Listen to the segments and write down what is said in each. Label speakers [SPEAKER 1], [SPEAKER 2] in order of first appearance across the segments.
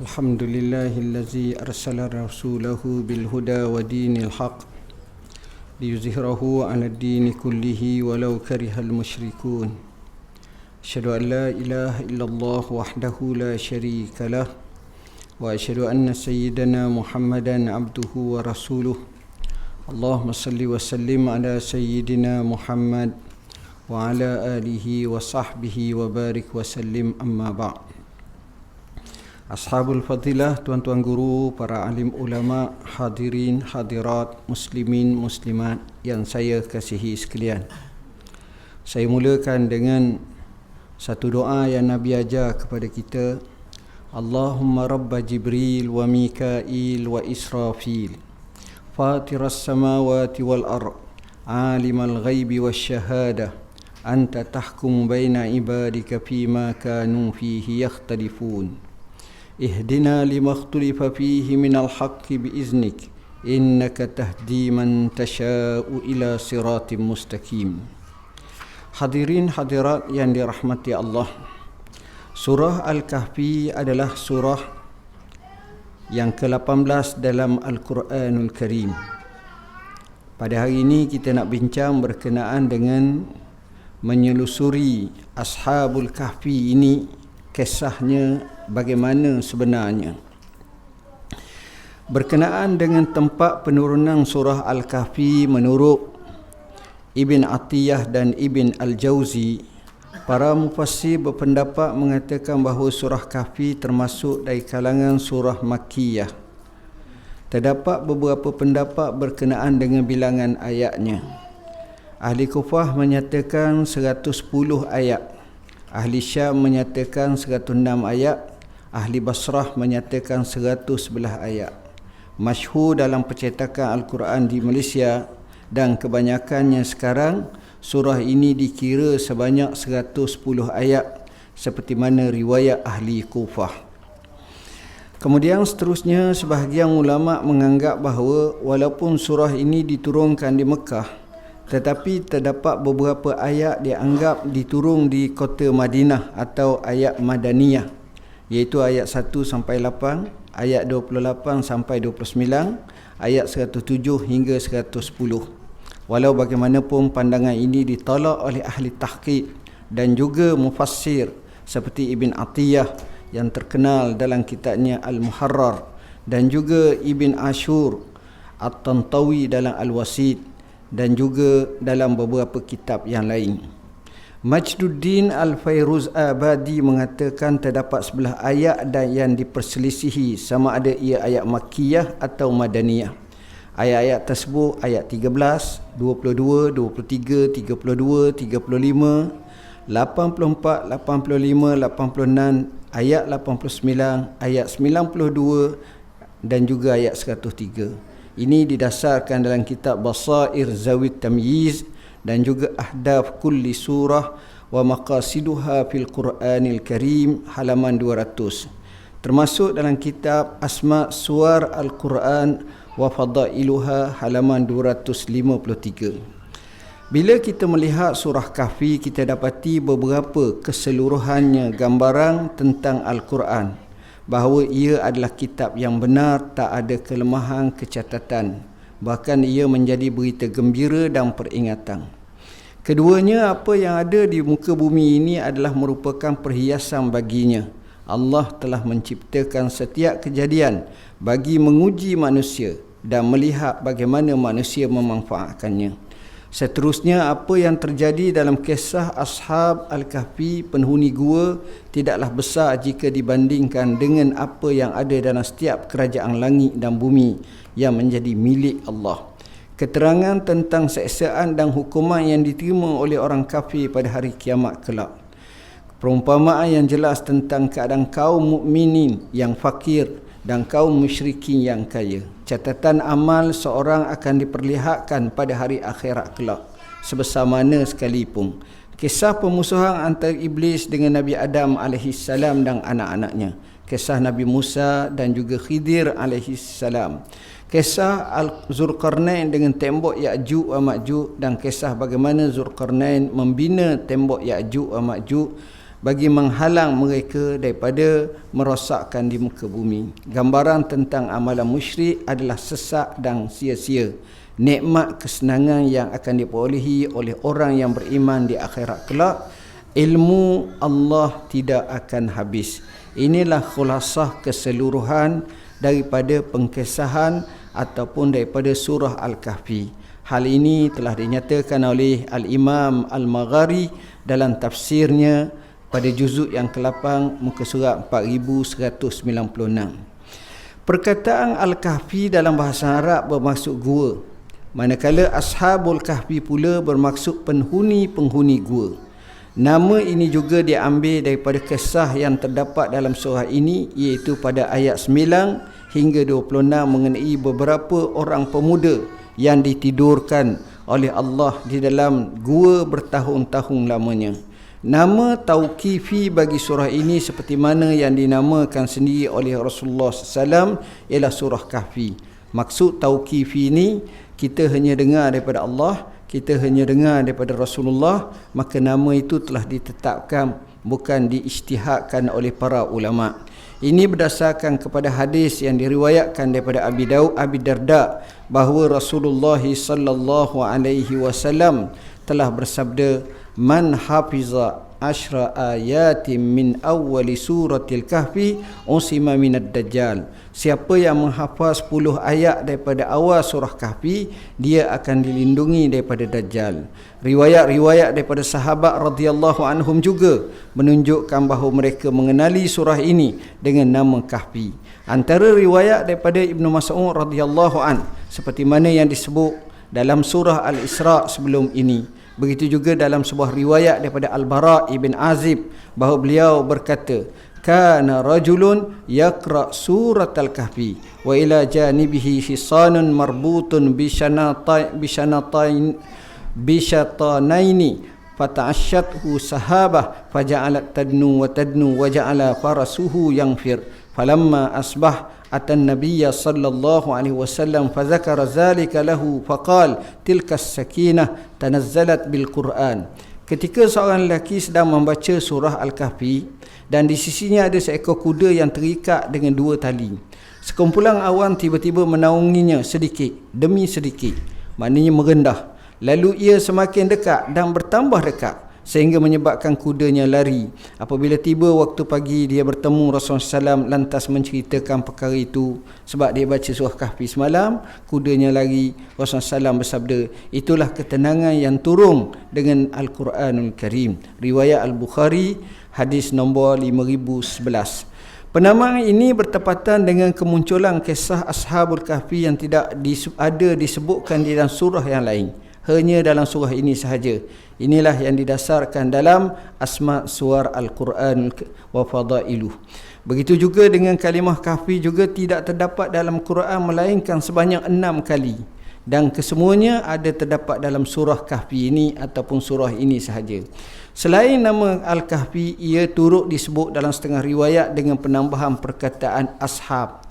[SPEAKER 1] الحمد لله الذي أرسل رسوله بالهدى ودين الحق ليظهره على الدين كله ولو كره المشركون. أشهد أن لا إله إلا الله وحده لا شريك له وأشهد أن سيدنا محمدا عبده ورسوله. اللهم صل وسلم على سيدنا محمد وعلى آله وصحبه وبارك وسلم. أما بعد. Ashabul Fadilah, tuan-tuan guru, para alim ulama, hadirin, hadirat, muslimin, muslimat yang saya kasihi sekalian. Saya mulakan dengan satu doa yang Nabi ajar kepada kita. Allahumma rabba Jibril wa Mikail wa Israfil, fatiras samawati wal ard, alimal ghaibi wasyahadah, anta tahkumu baina ibadika fima kanu fihi yakhtalifun. اهدنا لما اختلف فيه من الحق بإذنك إنك تهدي من تشاء إلى صراط مستقيم. Hadirin hadirat yang dirahmati Allah, surah Al-Kahfi adalah surah yang ke-18 dalam Al-Quranul Karim. Pada hari ini kita nak bincang berkenaan dengan menyelusuri Ashabul Kahfi ini, kisahnya bagaimana sebenarnya. Berkenaan dengan tempat penurunan surah Al-Kahfi, menurut Ibn Atiyah dan Ibn Al-Jawzi, para mufassir berpendapat mengatakan bahawa surah Kahfi termasuk dari kalangan surah Makkiyah. Terdapat beberapa pendapat berkenaan dengan bilangan ayatnya. Ahli Kufah menyatakan 110 ayat, Ahli Syam menyatakan 106 ayat, Ahli Basrah menyatakan 111 ayat. Masyhur dalam percetakan Al-Quran di Malaysia dan kebanyakannya sekarang, surah ini dikira sebanyak 110 ayat seperti mana riwayat Ahli Kufah. Kemudian seterusnya, sebahagian ulama menganggap bahawa walaupun surah ini diturunkan di Mekah, tetapi terdapat beberapa ayat dianggap diturun di kota Madinah atau ayat Madaniyah, iaitu ayat 1 sampai 8, ayat 28 sampai 29, ayat 107 hingga 110. Walau bagaimanapun pandangan ini ditolak oleh ahli tahqiq dan juga mufassir seperti Ibn Atiyah yang terkenal dalam kitabnya Al-Muharrar, dan juga Ibn Ashur At-Tantawi dalam Al-Wasid, dan juga dalam beberapa kitab yang lain. Majduddin Al-Fairuz Abadi mengatakan terdapat 11 ayat dan yang diperselisihi sama ada ia ayat Makkiyah atau Madaniyah. Ayat-ayat tersebut ayat 13, 22, 23, 32, 35, 84, 85, 86, ayat 89, ayat 92 dan juga ayat 103. Ini didasarkan dalam kitab Basair Zawid Tamyiz dan juga Ahdaf Kulli Surah wa Maqasiduha fil Quranil Karim halaman 200. Termasuk dalam kitab Asma' Suwar Al-Quran wa Fadailuha halaman 253. Bila kita melihat surah Kahfi, kita dapati beberapa keseluruhannya gambaran tentang Al-Quran, bahawa ia adalah kitab yang benar, tak ada kelemahan kecatatan, bahkan ia menjadi berita gembira dan peringatan. Keduanya, apa yang ada di muka bumi ini adalah merupakan perhiasan baginya. Allah telah menciptakan setiap kejadian bagi menguji manusia dan melihat bagaimana manusia memanfaatkannya. Seterusnya, apa yang terjadi dalam kisah Ashab Al-Kahfi, penghuni gua, tidaklah besar jika dibandingkan dengan apa yang ada dalam setiap kerajaan langit dan bumi yang menjadi milik Allah. Keterangan tentang seksaan dan hukuman yang diterima oleh orang kafir pada hari kiamat kelak. Perumpamaan yang jelas tentang keadaan kaum mukminin yang fakir dan kaum musyrikin yang kaya. Catatan amal seorang akan diperlihatkan pada hari akhirat kelak, sebesar mana sekalipun. Kisah pemusuhan antara Iblis dengan Nabi Adam AS dan anak-anaknya. Kisah Nabi Musa dan juga Khidir AS. Kisah Zulkarnain dengan tembok Ya'juj wa Ma'juj, dan kisah bagaimana Zulkarnain membina tembok Ya'juj wa Ma'juj bagi menghalang mereka daripada merosakkan di muka bumi. Gambaran tentang amalan musyrik adalah sesak dan sia-sia. Nikmat kesenangan yang akan diperolehi oleh orang yang beriman di akhirat kelak, ilmu Allah tidak akan habis. Inilah khulasah keseluruhan daripada pengkesahan ataupun daripada surah Al-Kahfi. Hal ini telah dinyatakan oleh Al-Imam Al-Maghari dalam tafsirnya pada juzuk yang ke-8 muka surat 4196. Perkataan Al-Kahfi dalam bahasa Arab bermaksud gua, manakala Ashabul Kahfi pula bermaksud penghuni-penghuni gua. Nama ini juga diambil daripada kisah yang terdapat dalam surah ini, iaitu pada ayat 9 hingga 26 mengenai beberapa orang pemuda yang ditidurkan oleh Allah di dalam gua bertahun-tahun lamanya. Nama tauqifi bagi surah ini seperti mana yang dinamakan sendiri oleh Rasulullah SAW ialah surah Kahfi. Maksud tauqifi ini, kita hanya dengar daripada Allah, kita hanya dengar daripada Rasulullah, maka nama itu telah ditetapkan, bukan diijtihadkan oleh para ulama. Ini berdasarkan kepada hadis yang diriwayatkan daripada Abi Darda bahawa Rasulullah sallallahu alaihi wasallam telah bersabda, man hafiza ashra ayatin min awwali suratil kahfi usima minad dajjal. Siapa yang menghafaz 10 ayat daripada awal surah Kahfi, dia akan dilindungi daripada dajjal. Riwayat-riwayat daripada sahabat radhiyallahu anhum juga menunjukkan bahawa mereka mengenali surah ini dengan nama Kahfi. Antara riwayat daripada Ibnu Mas'ud radhiyallahu an seperti mana yang disebut dalam surah Al-Isra sebelum ini. Begitu juga dalam sebuah riwayat daripada Al-Bara ibn Azib bahawa beliau berkata, kana rajulun yaqra surat al-kahfi wa ila janibihi hisanun marbutun bishatanaini fata'asyathu sahabah faja'alat tadnu wa ja'ala farasuhu yanfir falamma asbah atan nabiyya sallallahu alaihi wasallam fadzakara zalika lahu faqal tilka as-sakinah tanazzalat bil Quran. Ketika seorang lelaki sedang membaca surah Al-Kahfi dan di sisinya ada seekor kuda yang terikat dengan 2 tali. Sekumpulan awan tiba-tiba menaunginya sedikit demi sedikit, maknanya merendah. Lalu ia semakin dekat dan bertambah dekat sehingga menyebabkan kudanya lari. Apabila tiba waktu pagi, dia bertemu Rasulullah SAW lantas menceritakan perkara itu. Sebab dia baca surah Kahfi semalam, kudanya lari. Rasulullah SAW bersabda, itulah ketenangan yang turun dengan Al-Quranul Karim. Riwayat Al-Bukhari, hadis nombor 5011. Penamaan ini bertepatan dengan kemunculan kisah Ashabul Kahfi yang tidak ada disebutkan di dalam surah yang lain, hanya dalam surah ini sahaja. Inilah yang didasarkan dalam asma suar Al-Quran wa fadailuh. Begitu juga dengan kalimah kahfi juga tidak terdapat dalam Quran melainkan sebanyak 6 kali, dan kesemuanya ada terdapat dalam surah Kahfi ini ataupun surah ini sahaja. Selain nama Al-Kahfi, ia turut disebut dalam setengah riwayat dengan penambahan perkataan Ashab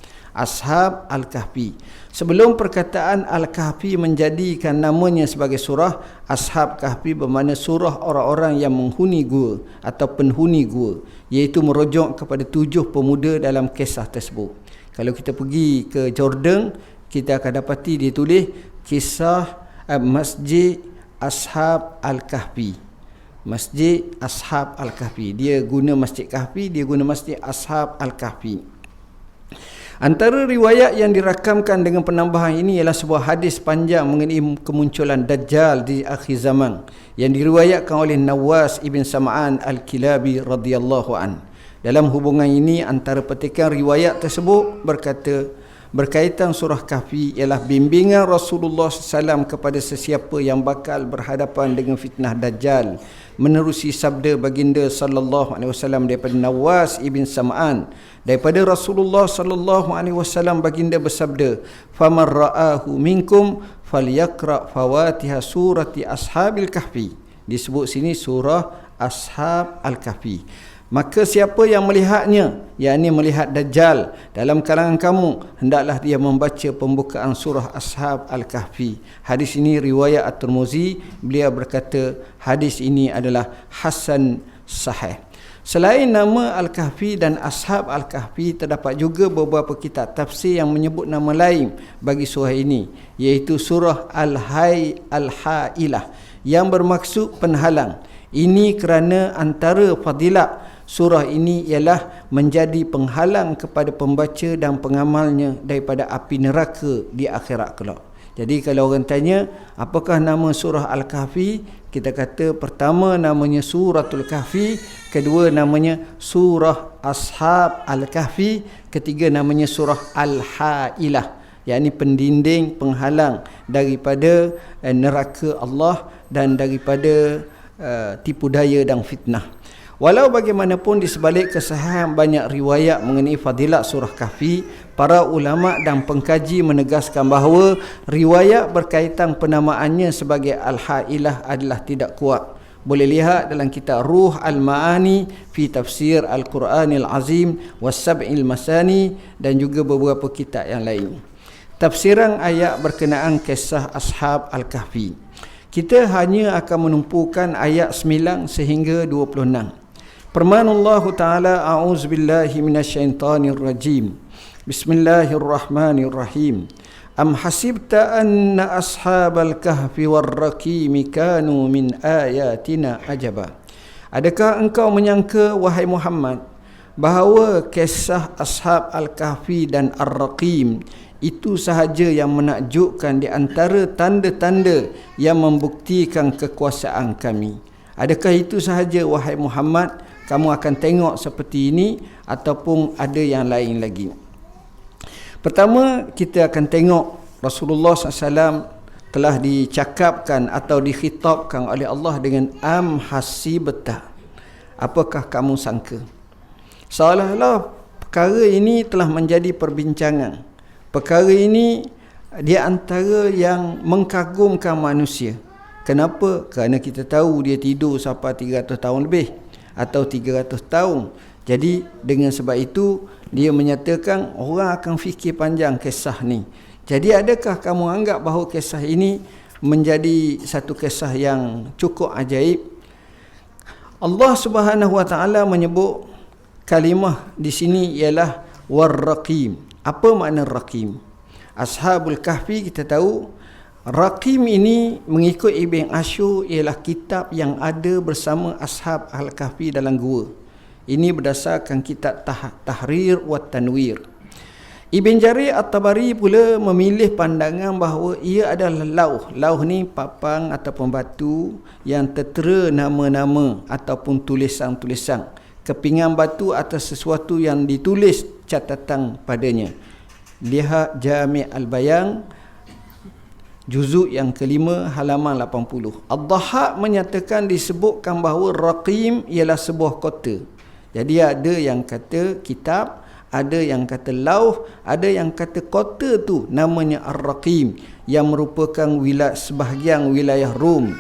[SPEAKER 1] Al-Kahfi. Sebelum perkataan Al-Kahfi menjadikan namanya sebagai surah, Ashab Kahfi bermakna surah orang-orang yang menghuni gua atau penghuni gua, iaitu merujuk kepada 7 pemuda dalam kisah tersebut. Kalau kita pergi ke Jordan, kita akan dapati dia tulis kisah Masjid Ashab Al-Kahfi. Masjid Ashab Al-Kahfi. Dia guna Masjid Kahfi, dia guna Masjid Ashab Al-Kahfi. Antara riwayat yang dirakamkan dengan penambahan ini ialah sebuah hadis panjang mengenai kemunculan Dajjal di akhir zaman yang diriwayatkan oleh Nawas ibn Sam'an Al-Kilabi radhiyallahu an. Dalam hubungan ini, antara petikan riwayat tersebut berkaitan surah Kahfi ialah bimbingan Rasulullah SAW kepada sesiapa yang bakal berhadapan dengan fitnah Dajjal, menerusi sabda baginda sallallahu alaihi wasallam daripada Nawas ibn Sam'an. Daripada Rasulullah sallallahu alaihi wasallam, baginda bersabda, faman ra'ahu minkum falyaqra fawatiha surati ashabil kahfi. Disebut sini surah Ashab Al-Kahfi. Maka siapa yang melihatnya, yakni melihat Dajjal dalam kalangan kamu, hendaklah dia membaca pembukaan surah Ashab Al-Kahfi. Hadis ini riwayat At-Tirmizi. Beliau berkata hadis ini adalah hasan sahih. Selain nama Al-Kahfi dan Ashab Al-Kahfi, terdapat juga beberapa kitab tafsir yang menyebut nama lain bagi surah ini, iaitu surah Al-Hailah, yang bermaksud penhalang. Ini kerana antara fadilat surah ini ialah menjadi penghalang kepada pembaca dan pengamalnya daripada api neraka di akhirat kelak. Jadi kalau orang tanya apakah nama surah Al-Kahfi, kita kata pertama namanya Suratul Kahfi, kedua namanya Surah Ashab Al-Kahfi, ketiga namanya Surah Al-Hailah, yakni pendinding penghalang daripada neraka Allah dan daripada tipu daya dan fitnah. Walau bagaimanapun, di sebalik kesahihan banyak riwayat mengenai fadilat surah Kahfi, para ulama dan pengkaji menegaskan bahawa riwayat berkaitan penamaannya sebagai Al-Hailah adalah tidak kuat. Boleh lihat dalam kitab Ruh Al-Ma'ani fi Tafsir Al-Quranil Azim was-Sab'il Masani dan juga beberapa kitab yang lain. Tafsiran ayat berkenaan kisah Ashab Al-Kahfi. Kita hanya akan menumpukan ayat 9 sehingga 26. Firman Allah Ta'ala, a'udzubillahi minasyaitanir rajim. Bismillahirrahmanirrahim. Am hasibta anna ashabal kahfi warraqim kanu min ayatina ajaba. Adakah engkau menyangka, wahai Muhammad, bahawa kisah ashab al-kahfi dan ar-raqim itu sahaja yang menakjubkan di antara tanda-tanda yang membuktikan kekuasaan kami? Adakah itu sahaja, wahai Muhammad, kamu akan tengok seperti ini, ataupun ada yang lain lagi? Pertama, kita akan tengok Rasulullah SAW telah dicakapkan atau dikhitabkan oleh Allah dengan am hasibta. Apakah kamu sangka? Seolah-olah perkara ini telah menjadi perbincangan. Perkara ini di antara yang mengkagumkan manusia. Kenapa? Kerana kita tahu dia tidur sampai 300 tahun lebih atau 300 tahun. Jadi dengan sebab itu dia menyatakan orang akan fikir panjang kisah ni. Jadi adakah kamu anggap bahawa kisah ini menjadi satu kisah yang cukup ajaib? Allah Subhanahu Wa Taala menyebut kalimah di sini ialah war-raqim. Apa makna raqim? Ashabul Kahfi, kita tahu Raqim ini mengikut Ibn Ashur ialah kitab yang ada bersama Ashab Al-Kahfi dalam gua. Ini berdasarkan kitab Tahrir wa Tanwir. Ibn Jarir At-Tabari pula memilih pandangan bahawa ia adalah lauh. Lauh ni papan ataupun batu yang tertera nama-nama ataupun tulisan-tulisan. Kepingan batu atas sesuatu yang ditulis catatan padanya. Lihat Jami' Al-Bayan juzuk yang kelima halaman 80. Ad-Dhahhak menyatakan disebutkan bahawa Raqim ialah sebuah kota. Jadi ada yang kata kitab, ada yang kata lauh, ada yang kata kota tu namanya Ar-Raqim yang merupakan sebahagian wilayah Rom.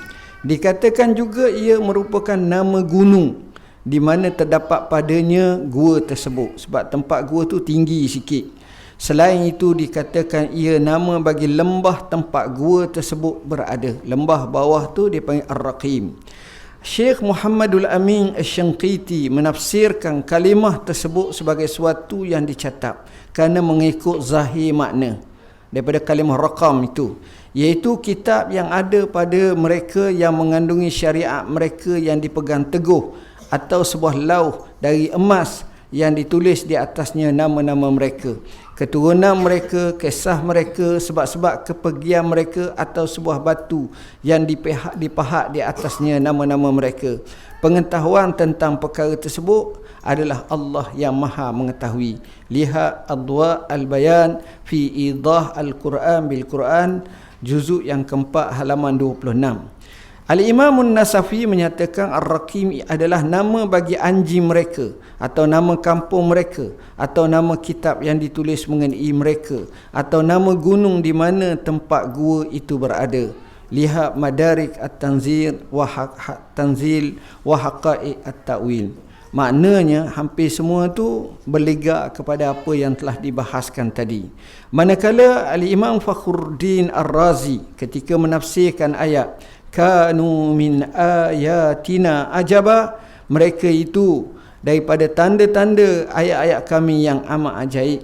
[SPEAKER 1] Dikatakan juga ia merupakan nama gunung di mana terdapat padanya gua tersebut, sebab tempat gua tu tinggi sikit. Selain itu dikatakan ia nama bagi lembah tempat gua tersebut berada. Lembah bawah tu dipanggil Ar-Raqim. Syekh Muhammadul Amin Asy-Syanqiti menafsirkan kalimah tersebut sebagai suatu yang dicatat kerana mengikut zahir makna daripada kalimah raqam itu, iaitu kitab yang ada pada mereka yang mengandungi syariat mereka yang dipegang teguh, atau sebuah lauh dari emas yang ditulis di atasnya nama-nama mereka, keturunan mereka, kisah mereka, sebab-sebab kepergian mereka, atau sebuah batu yang dipahat di atasnya nama-nama mereka. Pengetahuan tentang perkara tersebut adalah Allah yang Maha mengetahui. Lihat Adwa Al-Bayan fi Idah Al-Quran bil Quran, juzuk yang keempat halaman 26. Al-Imam An-Nasafi menyatakan Ar-Raqim adalah nama bagi anjing mereka, atau nama kampung mereka, atau nama kitab yang ditulis mengenai mereka, atau nama gunung di mana tempat gua itu berada. Lihat Madarik At-Tanzil wa Haqa'iq At-Ta'wil. Maknanya hampir semua tu berlegak kepada apa yang telah dibahaskan tadi. Manakala Al-Imam Fakhruddin Ar-Razi ketika menafsirkan ayat kanu min ayatina ajaba, mereka itu daripada tanda-tanda ayat-ayat kami yang amat ajaib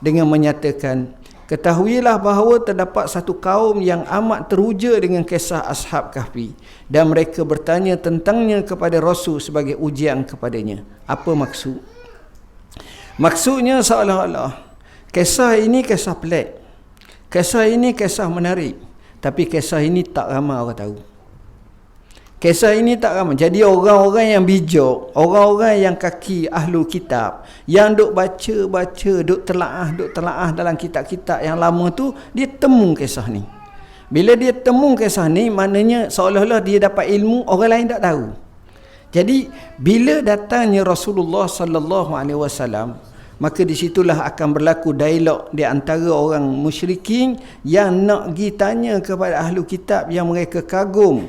[SPEAKER 1] dengan menyatakan, ketahuilah bahawa terdapat satu kaum yang amat teruja dengan kisah Ashab Kahfi dan mereka bertanya tentangnya kepada Rasul sebagai ujian kepadanya. Apa maksud? Maksudnya seolah-olah kisah ini kisah pelik, kisah ini kisah menarik, tapi kisah ini tak ramai orang tahu. Kisah ini tak ramai. Jadi orang-orang yang bijak, orang-orang yang kaki ahlu kitab, yang duk baca-baca, duk telaah dalam kitab-kitab yang lama tu, dia temu kisah ni. Bila dia temu kisah ni, maknanya seolah-olah dia dapat ilmu orang lain tak tahu. Jadi bila datangnya Rasulullah sallallahu alaihi wasallam, maka di situlah akan berlaku dialog di antara orang musyrikin yang nak pergi tanya kepada ahlu kitab yang mereka kagum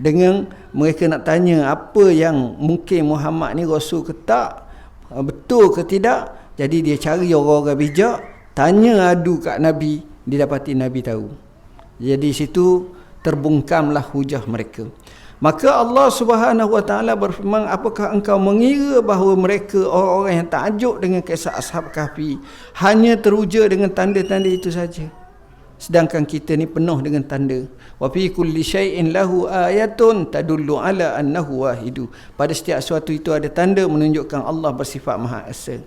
[SPEAKER 1] dengan mereka nak tanya apa yang mungkin Muhammad ni Rasul ke tak, betul ke tidak. Jadi dia cari orang-orang bijak, tanya adu kat Nabi, didapati Nabi tahu. Jadi situ terbungkamlah hujah mereka. Maka Allah Subhanahu Wa Taala berfirman, apakah engkau mengira bahawa mereka orang-orang yang takjub dengan kisah Ashab Kahfi hanya teruja dengan tanda-tanda itu saja? Sedangkan kita ni penuh dengan tanda. Wa fi kulli syai'in lahu ayatun tadullu ala annahu wahidu. Pada setiap sesuatu itu ada tanda menunjukkan Allah bersifat Maha Esa.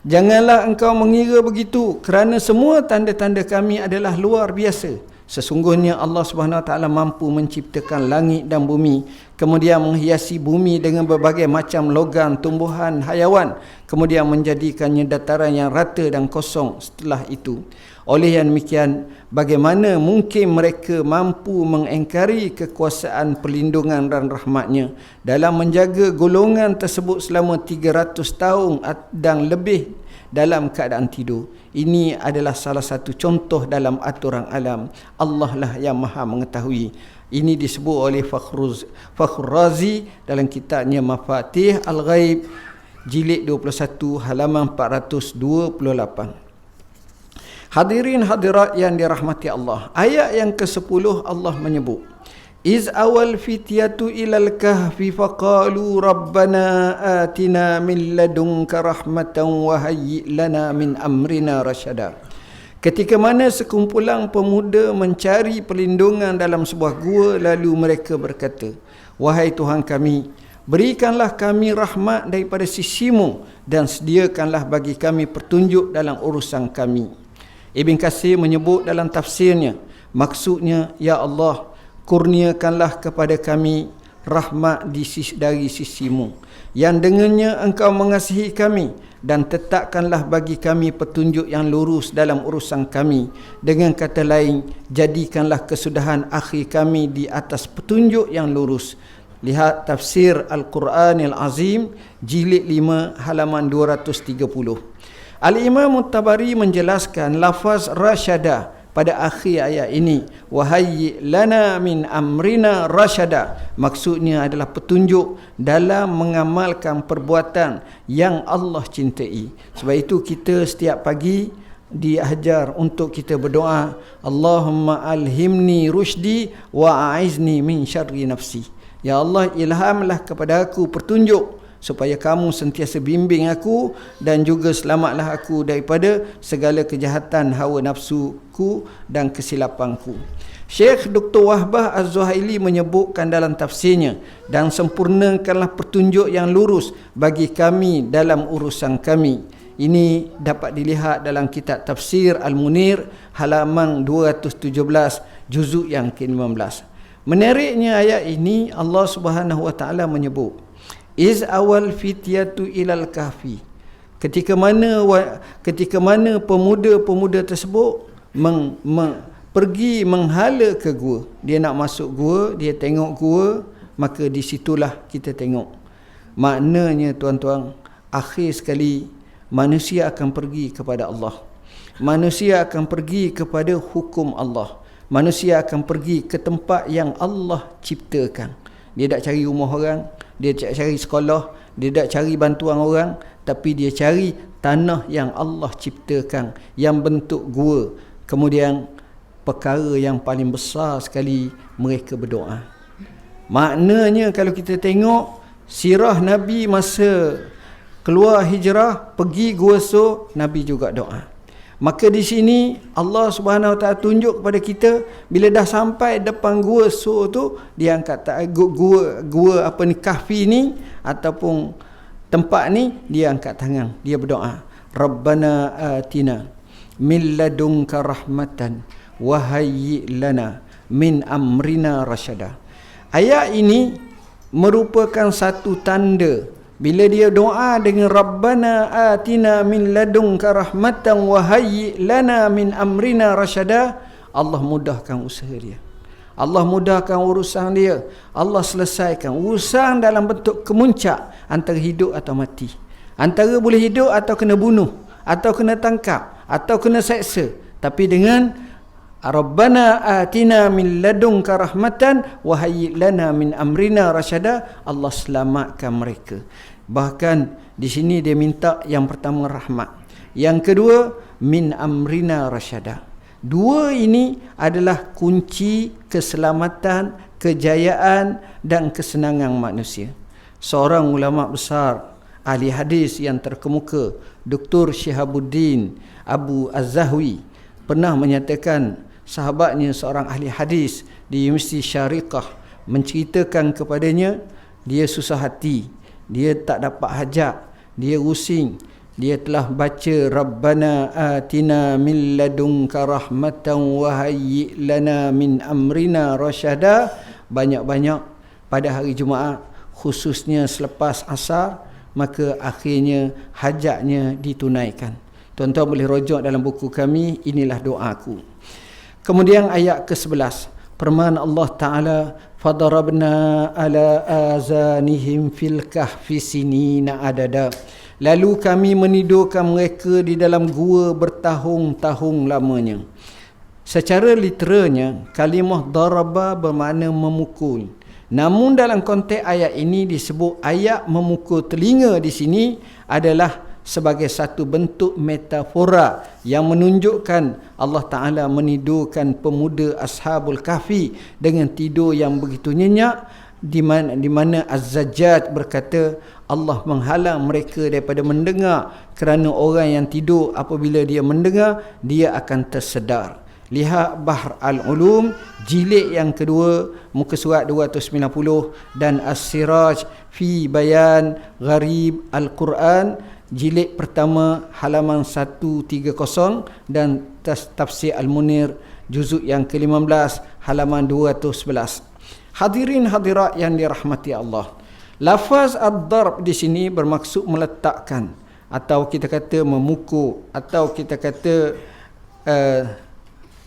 [SPEAKER 1] Janganlah engkau mengira begitu, kerana semua tanda-tanda kami adalah luar biasa. Sesungguhnya Allah Subhanahu Wa Taala mampu menciptakan langit dan bumi, kemudian menghiasi bumi dengan berbagai macam logam, tumbuhan, hayawan, kemudian menjadikannya dataran yang rata dan kosong setelah itu. Oleh yang demikian, bagaimana mungkin mereka mampu mengingkari kekuasaan perlindungan dan rahmatnya dalam menjaga golongan tersebut selama 300 tahun dan lebih dalam keadaan tidur. Ini adalah salah satu contoh dalam aturan alam. Allah lah yang maha mengetahui. Ini disebut oleh Fakhr Razi dalam kitabnya Mafatih Al-Ghaib, jilid 21 halaman 428. Hadirin hadirat yang dirahmati Allah, ayat yang ke-10 Allah menyebut, Iz awal fityatu ilal kahfi faqalu rabbana atina min ladunka rahmatan wa hayyi lana min amrina rasyada. Ketika mana sekumpulan pemuda mencari perlindungan dalam sebuah gua, lalu mereka berkata, wahai Tuhan kami, berikanlah kami rahmat daripada sisimu dan sediakanlah bagi kami petunjuk dalam urusan kami. Ibn Katsir menyebut dalam tafsirnya, maksudnya, ya Allah, kurniakanlah kepada kami rahmat dari sisimu, yang dengannya engkau mengasihi kami, dan tetapkanlah bagi kami petunjuk yang lurus dalam urusan kami. Dengan kata lain, jadikanlah kesudahan akhir kami di atas petunjuk yang lurus. Lihat tafsir Al-Quranil Azim, jilid 5 halaman 230. Al-Imam At-Tabari menjelaskan lafaz rasyada pada akhir ayat ini, wahayyi lana min amrina rasyada, maksudnya adalah petunjuk dalam mengamalkan perbuatan yang Allah cintai. Sebab itu kita setiap pagi diajar untuk kita berdoa, Allahumma alhimni rusydi wa a'izni min syarri nafsi. Ya Allah, ilhamlah kepada aku petunjuk supaya kamu sentiasa bimbing aku, dan juga selamatlah aku daripada segala kejahatan hawa nafsuku dan kesilapanku. Syekh Dr. Wahbah Az-Zuhaili menyebutkan dalam tafsirnya, dan sempurnakanlah petunjuk yang lurus bagi kami dalam urusan kami. Ini dapat dilihat dalam kitab tafsir Al-Munir halaman 217 juzuk yang ke-15. Menariknya ayat ini, Allah Subhanahu Wa Taala menyebut, Iz awal fityatu ilal kahfi. Ketika mana pemuda-pemuda tersebut pergi menghala ke gua. Dia nak masuk gua, dia tengok gua, maka di situlah kita tengok. Maknanya tuan-tuan, akhir sekali manusia akan pergi kepada Allah. Manusia akan pergi kepada hukum Allah. Manusia akan pergi ke tempat yang Allah ciptakan. Dia tak cari rumah orang, dia tak cari sekolah, dia tak cari bantuan orang, tapi dia cari tanah yang Allah ciptakan, yang bentuk gua. Kemudian perkara yang paling besar sekali, mereka berdoa. Maknanya kalau kita tengok sirah Nabi masa keluar hijrah, pergi Gua Sur, Nabi juga doa. Maka di sini Allah Subhanahu Wa Taala tunjuk kepada kita, bila dah sampai depan Gua Sur tu, dia angkat gua apa ni, kahfi ni ataupun tempat ni, dia angkat tangan, dia berdoa, Rabbana atina min ladunka rahmatan wa hayyi lana min amrina rasyada. Ayat ini merupakan satu tanda bila dia doa dengan Rabbana atina min ladunka rahmatan wa hayyi lana min amrina rasyada, Allah mudahkan usaha dia, Allah mudahkan urusan dia, Allah selesaikan urusan dalam bentuk kemuncak, antara hidup atau mati, antara boleh hidup atau kena bunuh, atau kena tangkap, atau kena seksa. Tapi dengan Rabbana atina min ladunka rahmatan wa hayyi lana min amrina rasyada, Allah selamatkan mereka. Bahkan di sini dia minta yang pertama rahmat, yang kedua min amrina rasyada. Dua ini adalah kunci keselamatan, kejayaan dan kesenangan manusia. Seorang ulama besar, ahli hadis yang terkemuka, Dr. Syihabuddin Abu Az-Zahwi, pernah menyatakan sahabatnya seorang ahli hadis di Universiti Syariqah menceritakan kepadanya, dia susah hati, dia tak dapat hajat, dia rusing, dia telah baca Rabbana atina min ladunka rahmatan wa hayyi lana min amrina rasyada banyak-banyak pada hari Jumaat, khususnya selepas asar, maka akhirnya hajatnya ditunaikan. Tuan-tuan boleh rujuk dalam buku kami, inilah doaku. Kemudian ayat ke-11, firman Allah Ta'ala, fadarabna ala azanihim fil kahfi sinina adada. Lalu kami menidurkan mereka di dalam gua bertahun-tahun lamanya. Secara literalnya, kalimah daraba bermakna memukul. Namun dalam konteks ayat ini disebut ayat memukul telinga di sini adalah sebagai satu bentuk metafora yang menunjukkan Allah Ta'ala menidurkan pemuda Ashabul Kahfi dengan tidur yang begitu nyenyak, di mana Az-Zajjaj berkata Allah menghalang mereka daripada mendengar, kerana orang yang tidur apabila dia mendengar, dia akan tersedar. Lihat Bahr Al-Ulum jilid yang kedua, muka surat 290, dan As-Siraj fi Bayan Gharib Al-Quran jilid pertama halaman 130, dan Tafsir Al-Munir juzuk yang ke-15 halaman 211. Hadirin hadirat yang dirahmati Allah, lafaz ad-darb di sini bermaksud meletakkan, atau kita kata memukul, atau kita kata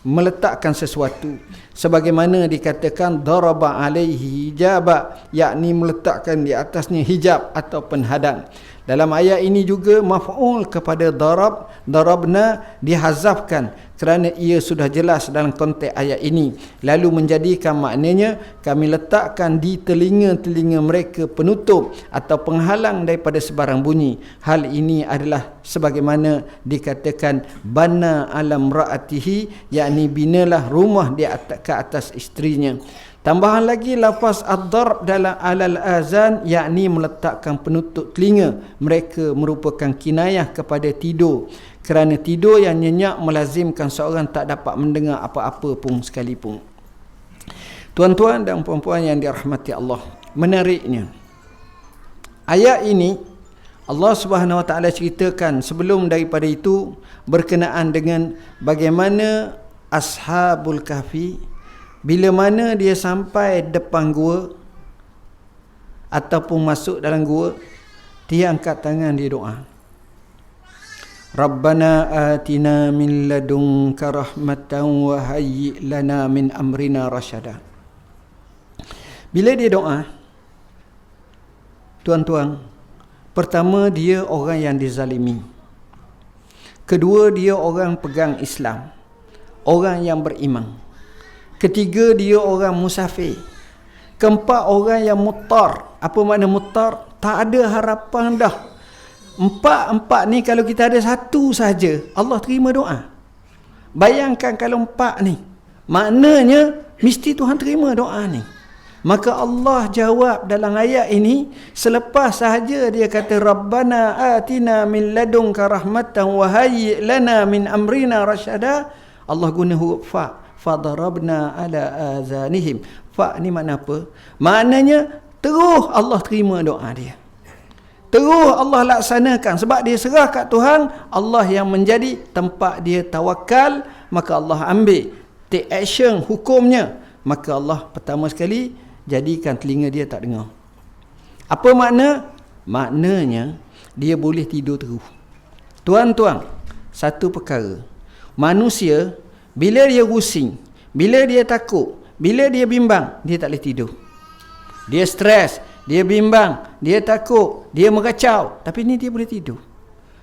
[SPEAKER 1] meletakkan sesuatu, sebagaimana dikatakan daraba alaihi hijaba, yakni meletakkan di atasnya hijab atau penghadang. Dalam ayat ini juga maf'ul kepada darab, darabna dihazafkan kerana ia sudah jelas dalam konteks ayat ini, lalu menjadikan maknanya kami letakkan di telinga-telinga mereka penutup atau penghalang daripada sebarang bunyi. Hal ini adalah sebagaimana dikatakan bana alam ra'atihi, yakni binalah rumah di atas, ke atas isterinya. Tambahan lagi lafaz ad-darb dalam alal azan, yakni meletakkan penutup telinga mereka, merupakan kinayah kepada tidur, kerana tidur yang nyenyak melazimkan seorang tak dapat mendengar apa-apa pun sekalipun. Tuan-tuan dan puan-puan yang dirahmati Allah, menariknya ayat ini Allah Subhanahu Wa Taala ceritakan sebelum daripada itu berkenaan dengan bagaimana Ashabul Kahfi bila mana dia sampai depan gua ataupun masuk dalam gua, dia angkat tangan, dia doa, Rabbana atina min ladunka rahmatan wa hayyi lana min amrina rasyada. Bila dia doa, tuan-tuan, pertama dia orang yang dizalimi, kedua dia orang pegang Islam, orang yang beriman, ketiga dia orang musafir, keempat orang yang mutar. Apa makna mutar? Tak ada harapan dah. Empat ni kalau kita ada satu saja, Allah terima doa. Bayangkan kalau empat ni, maknanya mesti Tuhan terima doa ni. Maka Allah jawab dalam ayat ini, selepas sahaja dia kata Rabbana atina min ladunka rahmatan wa hayyi lana min amrina rasyada, Allah guna huruf fa, fadarabna ala azanihim. Fa ni makna apa? Maknanya terus Allah terima doa dia, terus Allah laksanakan, sebab dia serah kat Tuhan. Allah yang menjadi tempat dia tawakal, maka Allah ambil take action hukumnya. Maka Allah pertama sekali jadikan telinga dia tak dengar. Apa makna? Maknanya dia boleh tidur terus. Tuan-tuan, satu perkara, manusia bila dia pusing, bila dia takut, bila dia bimbang, dia tak boleh tidur. Dia stres, dia bimbang, dia takut, dia mengacau, tapi ni dia boleh tidur.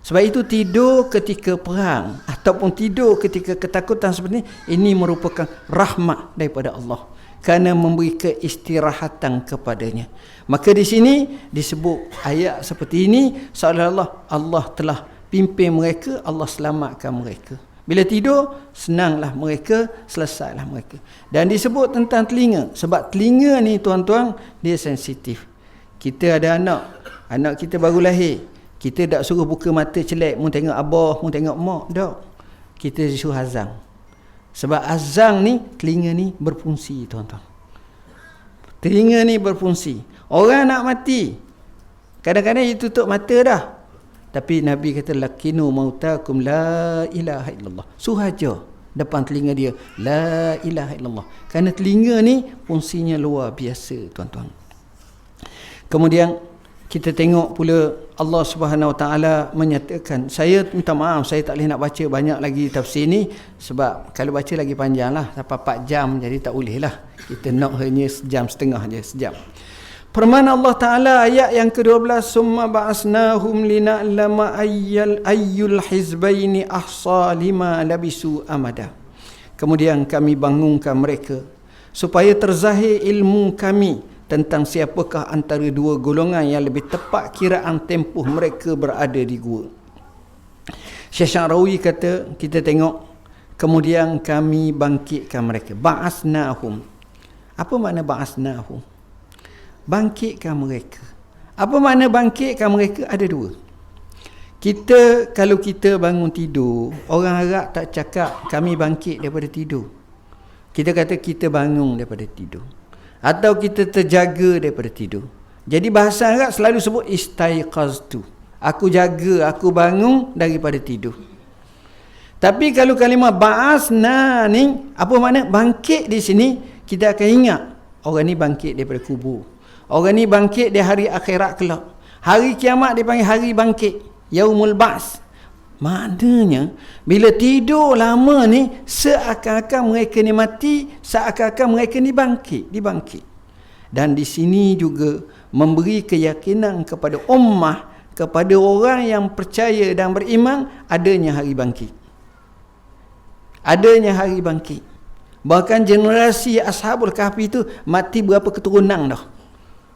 [SPEAKER 1] Sebab itu tidur ketika perang ataupun tidur ketika ketakutan seperti ini merupakan rahmat daripada Allah, kerana memberi keistirahatan kepadanya. Maka di sini disebut ayat seperti ini seolah-olah Allah telah pimpin mereka, Allah selamatkan mereka. Bila tidur, senanglah mereka, selesailah mereka. Dan disebut tentang telinga, sebab telinga ni tuan-tuan, dia sensitif. Kita ada anak kita baru lahir, kita tak suruh buka mata celak, mu tengok abah, mu tengok mak, tak. Kita suruh azang. Sebab azang ni, telinga ni berfungsi tuan-tuan. Telinga ni berfungsi. Orang nak mati, kadang-kadang dia tutup mata dah, tapi Nabi kata lakinu mautakum la ilaha illallah. Suhaja depan telinga dia la ilaha illallah. Kerana telinga ni fungsinya luar biasa tuan-tuan. Kemudian kita tengok pula Allah Subhanahu Wa Taala menyatakan, saya minta maaf saya tak boleh nak baca banyak lagi tafsir ni, sebab kalau baca lagi panjang lah sampai 4 jam, jadi tak boleh lah. Kita nak hanya sejam setengah je, sejam. Firman Allah Taala ayat yang ke-12, summa ba'asnahum lina'lama ayyul hizbaini ahsa lima labisu amada. Kemudian kami bangunkan mereka supaya terzahir ilmu kami tentang siapakah antara dua golongan yang lebih tepat kiraan tempoh mereka berada di gua. Syekh Syarawi kata, kita tengok, kemudian kami bangkitkan mereka. Ba'asnahum. Apa makna ba'asnahum? Bangkitkan mereka. Apa makna bangkitkan mereka? Ada dua. Kita, kalau kita bangun tidur, orang Arab tak cakap kami bangkit daripada tidur. Kita kata kita bangun daripada tidur, atau kita terjaga daripada tidur. Jadi bahasa Arab selalu sebut istaiqaztu. Aku jaga, aku bangun daripada tidur. Tapi kalau kalimah ba'asna ni, apa makna? Bangkit di sini, kita akan ingat orang ni bangkit daripada kubur. Orang ni bangkit di hari akhirat kelak. Hari kiamat dipanggil hari bangkit, yaumul ba's. Maknanya bila tidur lama ni, seakan-akan mereka ni mati, seakan-akan mereka ni dibangkit. Dan di sini juga memberi keyakinan kepada ummah, kepada orang yang percaya dan beriman, adanya hari bangkit. Adanya hari bangkit. Bahkan generasi Ashabul Kahfi itu mati berapa keturunan dah.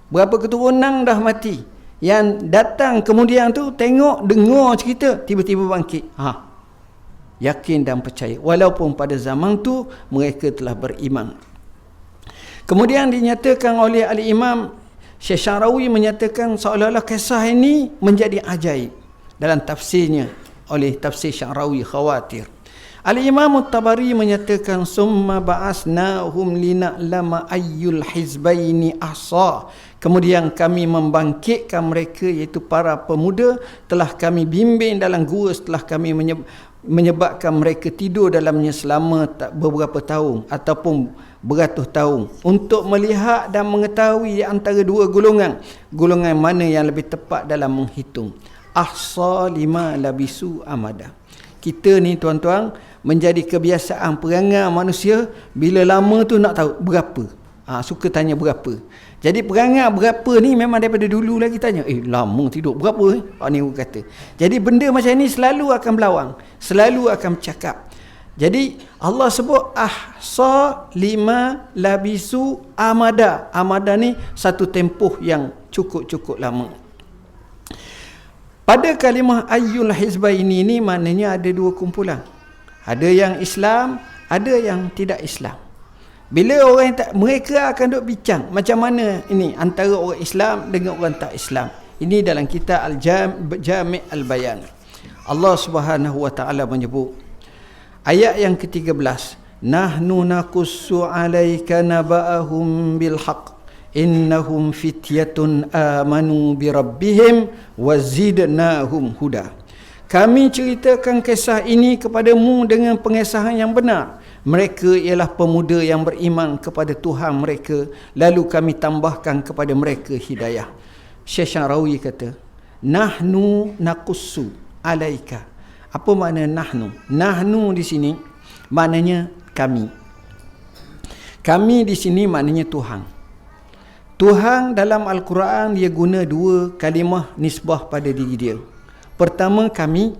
[SPEAKER 1] Berapa keturunan dah mati. Yang datang kemudian tu tengok, dengar cerita, tiba-tiba bangkit. Yakin dan percaya, walaupun pada zaman tu mereka telah beriman. Kemudian dinyatakan oleh Al-Imam Syekh Syarawi, menyatakan seolah-olah kisah ini menjadi ajaib dalam tafsirnya oleh tafsir Syarawi Khawatir. Al-Imam At-Tabari menyatakan summa ba'asnahum lina'lama ayyul hizbaini ahsa. Kemudian kami membangkitkan mereka, iaitu para pemuda, telah kami bimbing dalam gua setelah kami menyebabkan mereka tidur dalamnya selama beberapa tahun ataupun beratus tahun, untuk melihat dan mengetahui antara dua golongan mana yang lebih tepat dalam menghitung. Ahsa lima labisu amada. Kita ni tuan-tuan, menjadi kebiasaan perangai manusia, bila lama tu nak tahu berapa. Suka tanya berapa. Jadi perangai berapa ni memang daripada dulu lagi tanya, lama tidur berapa ni kata. Jadi benda macam ni selalu akan berlawang, selalu akan bercakap. Jadi Allah sebut ahsa lima labisu amada. Amada ni satu tempoh yang cukup lama. Pada kalimah ayyul hizbaini ini maknanya ada dua kumpulan. Ada yang Islam, ada yang tidak Islam. Bila orang tak, mereka akan duk bincang macam mana ini antara orang Islam dengan orang tak Islam. Ini dalam kitab Al-Jami' Al-Bayan. Allah Subhanahu wa taala menyebut ayat yang ke-13, nahnu naqussu 'alaika naba'ahum bil haqq innahum fityatun amanu bi rabbihim wazidnahum huda. Kami ceritakan kisah ini kepadamu dengan pengesahan yang benar. Mereka ialah pemuda yang beriman kepada Tuhan mereka, lalu kami tambahkan kepada mereka hidayah. Syekh Syarawi kata, nahnu naqussu alaika. Apa makna nahnu? Nahnu di sini maknanya kami. Kami di sini maknanya Tuhan. Tuhan dalam Al-Quran dia guna dua kalimah nisbah pada diri dia. Pertama kami,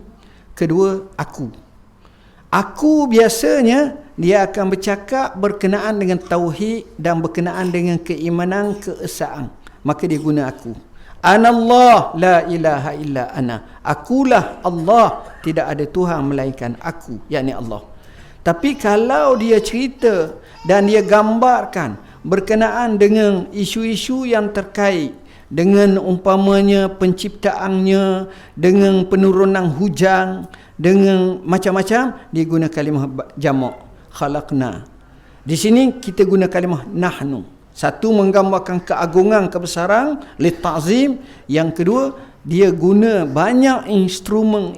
[SPEAKER 1] kedua aku. Aku biasanya dia akan bercakap berkenaan dengan tauhid dan berkenaan dengan keimanan keesaan. Maka dia guna aku. Anallah la ilaha illa ana. Akulah Allah, tidak ada Tuhan melainkan aku, yakni Allah. Tapi kalau dia cerita dan dia gambarkan berkenaan dengan isu-isu yang terkait dengan umpamanya penciptaannya, dengan penurunan hujan, dengan macam-macam, dia guna kalimah jamak khalaqna. Di sini kita guna kalimah nahnu. Satu menggambarkan keagungan, kebesaran, litazim. Yang kedua, dia guna banyak instrumen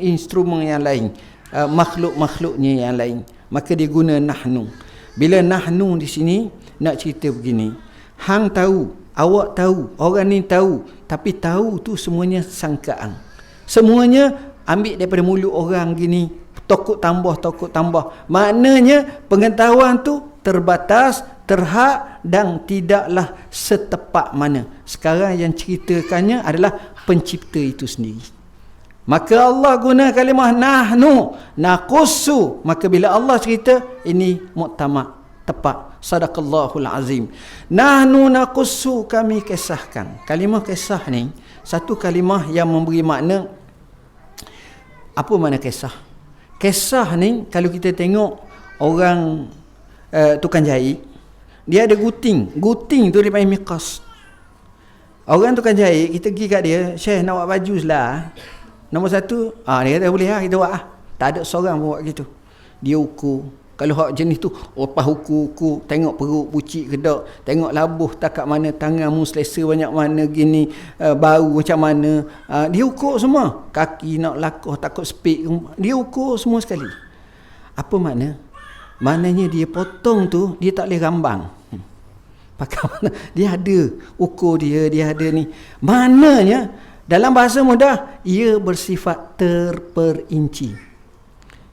[SPEAKER 1] yang lain, makhluk-makhluknya yang lain. Maka dia guna nahnu. Bila nahnu di sini nak cerita begini, hang tahu, awak tahu, orang ni tahu, tapi tahu tu semuanya sangkaan. Semuanya ambil daripada mulut orang gini, tokok tambah. Maknanya pengetahuan tu terbatas, terhad dan tidaklah setepat mana. Sekarang yang ceritakannya adalah pencipta itu sendiri. Maka Allah guna kalimah nahnu naqussu. Maka bila Allah cerita, ini muktamad, tepat. Sadaqallahul azim. Nahnu naqussu, kami kisahkan. Kalimah kisah ni satu kalimah yang memberi makna. Apa makna kisah? Kisah ni kalau kita tengok orang tukang jahit, dia ada guting. Guting tu dia panggil miqas. Orang tukang jahit, kita pergi kat dia, Syekh nak buat baju lah. Nombor satu, dia kata boleh lah, kita buat lah. Tak ada seorang pun buat gitu. Dia ukur. Kalau hak jenis tu, lepas ukur, tengok perut pucik ke tak, tengok labuh tak kat mana, tanganmu selesa banyak mana gini, bau macam mana. Dia ukur semua. Kaki nak lakuh, takut spik, dia ukur semua sekali. Apa makna? Maknanya dia potong tu, dia tak boleh rambang. Pakai mana? Dia ada ukur dia ada ni. Maknanya, dalam bahasa mudah, ia bersifat terperinci.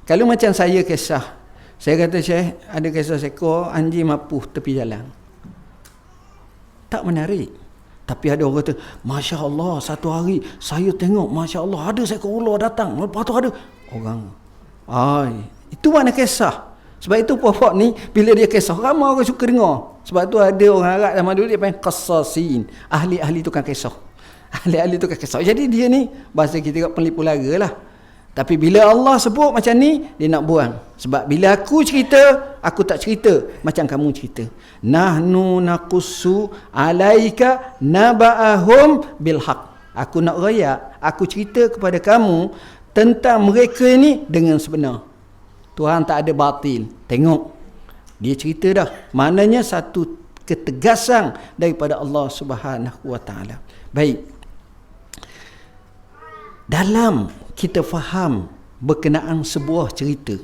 [SPEAKER 1] Kalau macam saya kisah, saya kata Syekh, ada kisah seekor anjing mapuh tepi jalan. Tak menarik. Tapi ada orang kata, Masya Allah, satu hari saya tengok, Masya Allah, ada seekor ular datang. Lepas tu ada orang. Itu makna kisah. Sebab itu pokok ni, bila dia kisah, ramai orang suka dengar. Sebab tu ada orang Arab zaman dulu, dia panggil qassasin. Ahli-ahli tukang kisah. Ahli-ahli tukang kisah. Jadi dia ni, bahasa kita kat pelipu lara lah. Tapi bila Allah sebut macam ni, dia nak buang. Sebab bila aku cerita, aku tak cerita macam kamu cerita. Nahnu naqussu alaika naba'ahum bilhaq. Aku nak rayak, aku cerita kepada kamu tentang mereka ni dengan sebenar. Tuhan tak ada batil. Tengok, dia cerita dah. Maknanya satu ketegasan daripada Allah Subhanahu wa taala. Baik. Dalam kita faham berkenaan sebuah cerita.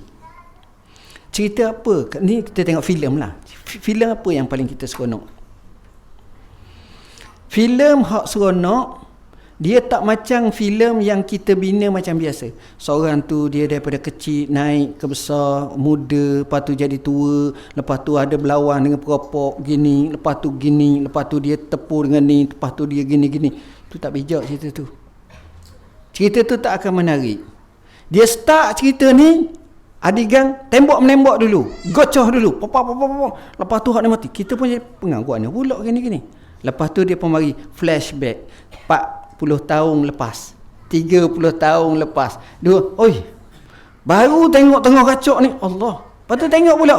[SPEAKER 1] Cerita apa? Ni kita tengok filem lah. Filem apa yang paling kita seronok? Filem hak seronok, dia tak macam filem yang kita bina macam biasa. Seorang tu dia daripada kecil naik ke besar, muda, lepas tu jadi tua, lepas tu ada berlawan dengan perokok gini, lepas tu gini, lepas tu dia tepur dengan ni, lepas tu dia gini-gini. Tu tak bijak cerita tu. Cerita tu tak akan menarik. Dia start cerita ni, adegan tembok-menembok dulu, gocoh dulu, lepas tu hak ni mati. Kita pun jadi pengangguan pula gini-gini. Lepas tu dia pun mari flashback 40 tahun lepas, 30 tahun lepas. Baru tengok tengah kacau ni, Allah, Lepas tu tengok pula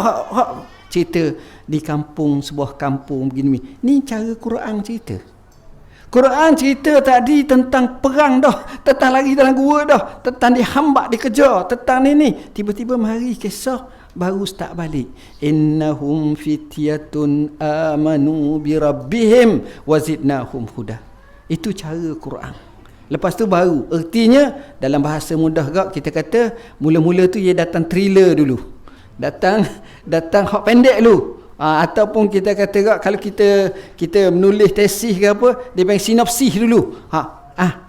[SPEAKER 1] cerita di kampung, sebuah kampung begini. Ni cara Quran cerita. Quran cerita tadi tentang perang dah, tentang lari dalam gua dah, tentang dihambak, dikejar, tentang ni. Tiba-tiba mari kisah baru start balik. Innahum fityatun amanu bi rabbihim wazidnahum huda. Itu cara Quran. Lepas tu baru ertinya dalam bahasa mudah gak kita kata mula-mula tu dia datang thriller dulu. Datang hak pendek dulu. Ataupun kita kata gak kalau kita menulis tesis ke apa, dia panggil sinopsis dulu.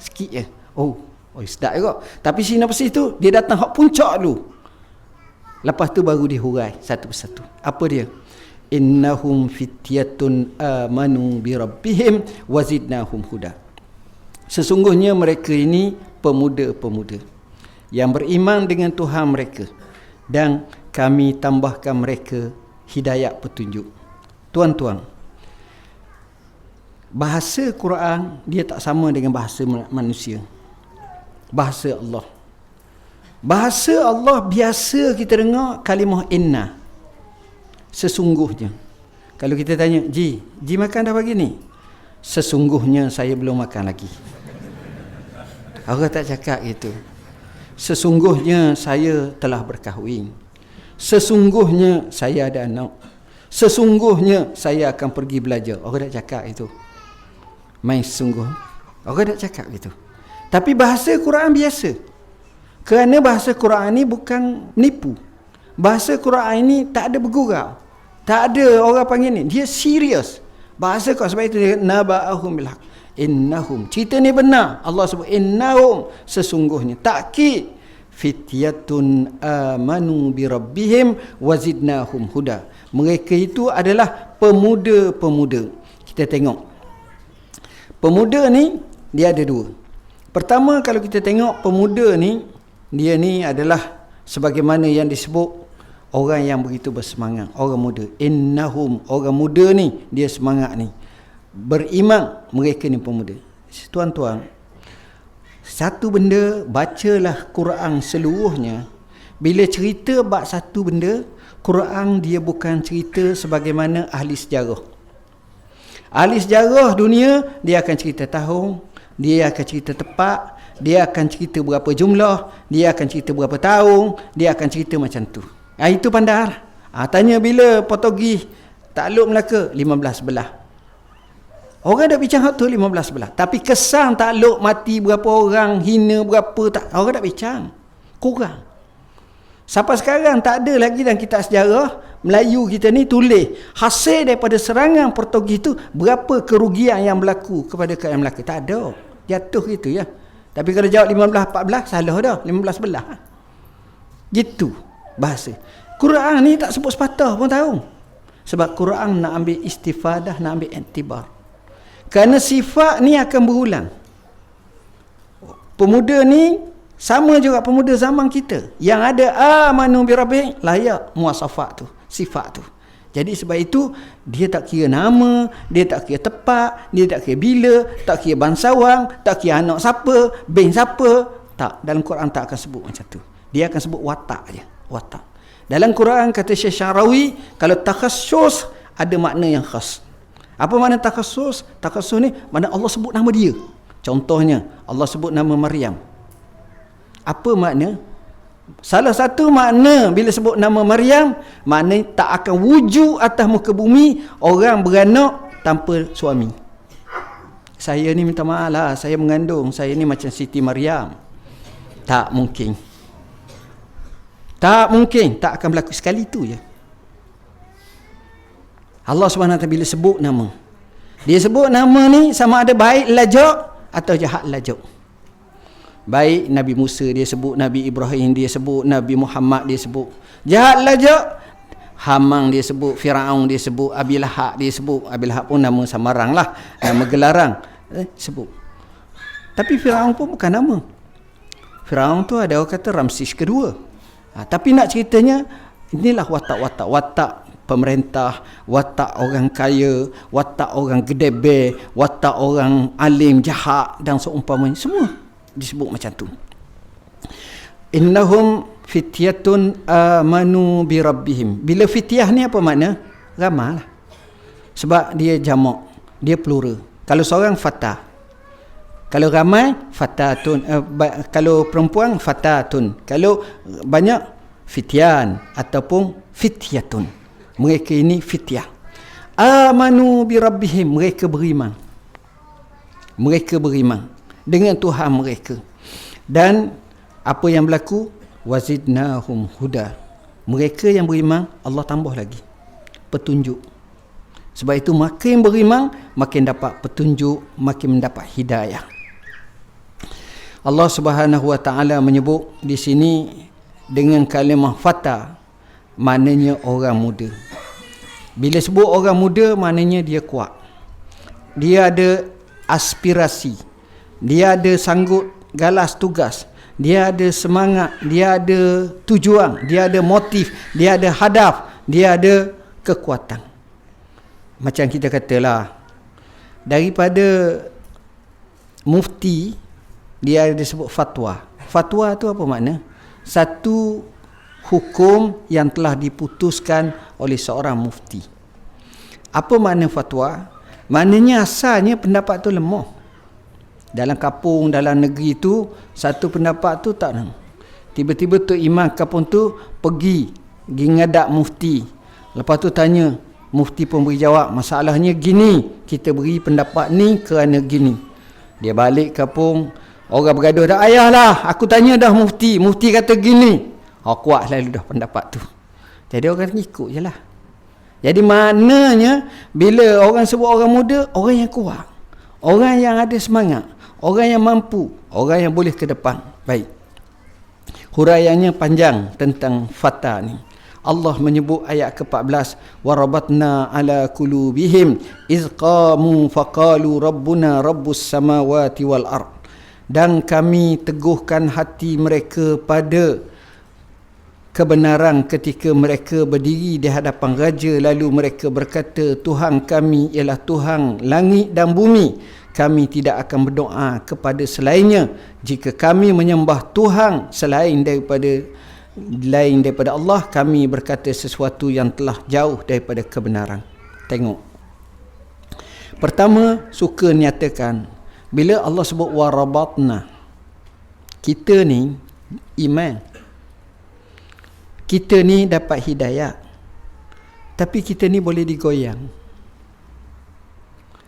[SPEAKER 1] Sikit je. Oh sedap juga. Tapi sinopsis tu dia datang hak puncak dulu. Lepas tu baru dihurai satu persatu. Apa dia? Innahum fityatun amanu bi rabbihim wazidnahum huda. Sesungguhnya mereka ini pemuda-pemuda yang beriman dengan Tuhan mereka, dan kami tambahkan mereka hidayah petunjuk. Tuan-tuan, bahasa Quran dia tak sama dengan bahasa manusia. Bahasa Allah. Bahasa Allah biasa kita dengar kalimah inna. Sesungguhnya. Kalau kita tanya, Ji makan dah pagi ni? Sesungguhnya saya belum makan lagi. Orang tak cakap gitu. Sesungguhnya saya telah berkahwin. Sesungguhnya saya ada anak. Sesungguhnya saya akan pergi belajar. Orang tak cakap itu. Main sungguh. Orang tak cakap gitu. Tapi bahasa Quran biasa. Kerana bahasa Quran ni bukan menipu. Bahasa Quran ini tak ada bergurau. Tak ada orang panggil ni. Dia serius. Bahasa Quran sebab itu dia naba'ahum bilhaq. Innahum. Cerita ni benar. Allah sebut innahum. Sesungguhnya. Takkid. Fityatun amanu bi rabbihim wazidnahum huda. Mereka itu adalah pemuda-pemuda. Kita tengok. Pemuda ni dia ada dua. Pertama, kalau kita tengok pemuda ni, dia ni adalah sebagaimana yang disebut orang yang begitu bersemangat, orang muda. Innahum, orang muda ni dia semangat ni. Beriman, mereka ni pemuda. Tuan-tuan, satu benda, bacalah Quran seluruhnya. Bila cerita bab satu benda, Quran dia bukan cerita sebagaimana ahli sejarah. Ahli sejarah dunia, dia akan cerita tahun, dia akan cerita tepat, dia akan cerita berapa jumlah, dia akan cerita berapa tahun, dia akan cerita macam tu. Itu pandai. Tanya bila Portugis takluk Melaka, 15 belah. Orang dah bincang hak tu 15 belah. Tapi kesan takluk mati berapa orang, hina berapa, tak, orang dah bincang. Kurang. Sampai sekarang tak ada lagi dalam kitab sejarah Melayu kita ni tulis hasil daripada serangan Portugis tu berapa kerugian yang berlaku kepada rakyat Melaka. Tak ada. Jatuh gitu ya. Tapi kalau jawab 15-14 salah dah. 15 belah. Gitu bahasa. Quran ni tak sebut sepatah pun tahu. Sebab Quran nak ambil istifadah, nak ambil iktibar. Kerana sifat ni akan berulang. Pemuda ni sama juga pemuda zaman kita. Yang ada amanu bi rabbihim, layak muasafat tu, sifat tu. Jadi sebab itu dia tak kira nama, dia tak kira tepat, dia tak kira bila, tak kira bangsawan, tak kira anak siapa, bin siapa. Tak, dalam Quran tak akan sebut macam tu. Dia akan sebut watak je, watak. Dalam Quran kata Syekh Syarawi, kalau takhassus ada makna yang khas. Apa makna takhassus? Takhassus ni makna Allah sebut nama dia. Contohnya Allah sebut nama Maryam. Apa makna? Salah satu makna bila sebut nama Maryam, maknanya tak akan wujud atas muka bumi orang beranak tanpa suami. Saya ni minta maaf lah, saya mengandung, saya ni macam Siti Maryam. Tak mungkin. Tak mungkin, tak akan berlaku. Sekali tu je. Allah SWT bila sebut nama, dia sebut nama ni sama ada baik lajak atau jahat lajak. Baik Nabi Musa dia sebut, Nabi Ibrahim dia sebut, Nabi Muhammad dia sebut. Jahat lajak, Hamang dia sebut, Firaun dia sebut, Abi Lahab dia sebut. Abi Lahab pun nama samarang lah, nama gelarang sebut. Tapi Firaun pun bukan nama. Firaun tu ada orang kata Ramses kedua. Tapi nak ceritanya, inilah watak pemerintah, watak orang kaya, watak orang gedebe, watak orang alim jahat dan seumpamanya, semua disebut macam tu. Innahum fityatun amanu bi rabbihim. Bila fityah ni apa makna? Ramai lah. Sebab dia jamak, dia plural. Kalau seorang fata, kalau ramai fatatun, kalau perempuan fatatun, kalau banyak fityan ataupun fityatun. Mereka ini fityah. Amanu bi rabbihim, mereka beriman. Mereka beriman dengan Tuhan mereka. Dan apa yang berlaku? Wazidnahum huda. Mereka yang beriman, Allah tambah lagi petunjuk. Sebab itu makin beriman, makin dapat petunjuk, makin mendapat hidayah. Allah Subhanahu wa taala menyebut di sini dengan kalimah fata, maknanya orang muda. Bila sebut orang muda, maknanya dia kuat. Dia ada aspirasi. Dia ada sanggup galas tugas. Dia ada semangat, dia ada tujuan, dia ada motif, dia ada hadaf, dia ada kekuatan. Macam kita katalah, daripada mufti, dia ada sebut fatwa. Fatwa tu apa makna? Satu hukum yang telah diputuskan oleh seorang mufti. Apa makna fatwa? Maknanya asalnya pendapat tu lemah. Dalam kampung, dalam negeri tu, satu pendapat tu tak nak. Tiba-tiba tu imam kampung tu pergi ngadap mufti. Lepas tu tanya, mufti pun beri jawab, masalahnya gini, kita beri pendapat ni kerana gini. Dia balik kampung, orang bergaduh dah, ayahlah, aku tanya dah mufti kata gini. Kuat lalu dah pendapat tu. Jadi orang ikut je lah. Jadi maknanya, bila orang sebut orang muda, orang yang kuat, orang yang ada semangat, orang yang mampu, orang yang boleh ke depan. Baik. Huraiannya panjang tentang fata ni. Allah menyebut ayat ke-14, warabatna ala qulubihim iz qamu faqalu rabbuna rabbus samawati wal ard. Dan kami teguhkan hati mereka pada kebenaran ketika mereka berdiri di hadapan raja, lalu mereka berkata, Tuhan kami ialah Tuhan langit dan bumi. Kami tidak akan berdoa kepada selainnya. Jika kami menyembah Tuhan selain daripada Allah, kami berkata sesuatu yang telah jauh daripada kebenaran. Tengok. Pertama, suka nyatakan, bila Allah sebut warabatna, kita ni iman. Kita ni dapat hidayah. Tapi kita ni boleh digoyang.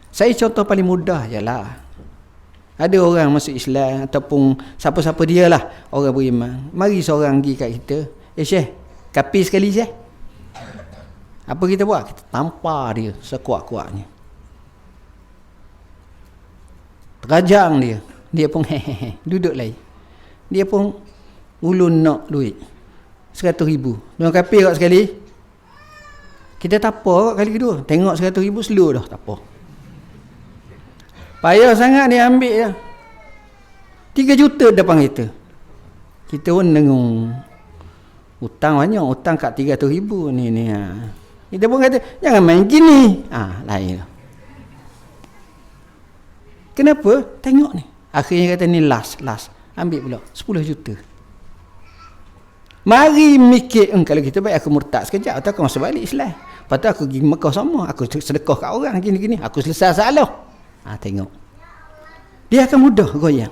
[SPEAKER 1] Saya contoh paling mudah je lah. Ada orang masuk Islam ataupun siapa-siapa dia lah, orang beriman. Mari seorang pergi kat kita, Syekh, kapi sekali Syekh. Apa kita buat? Kita tampar dia sekuat-kuatnya. Terajang dia. Dia pun hehehe, duduk lagi. Dia pun ulun nak duit 100,000. Dia kapi kat sekali. Kita tapar kat kali kedua. Tengok 100,000 slow dah tapar. Payah sangat dia ambil je. 3 juta depan kita. Kita pun dengung. Hutang banyak. Hutang kat 300,000 ni. Kita pun kata, jangan main gini. Lain lah. Kenapa? Tengok ni. Akhirnya kata ni last. Ambil pula 10 juta. Mari mikir, kalau kita baik aku murtad sekejap, atau aku masuk balik Islam. Lepas tu aku pergi Mekah sama. Aku sedekah kat orang gini-gini. Aku selesai salah. Tengok. Dia akan mudah goyang.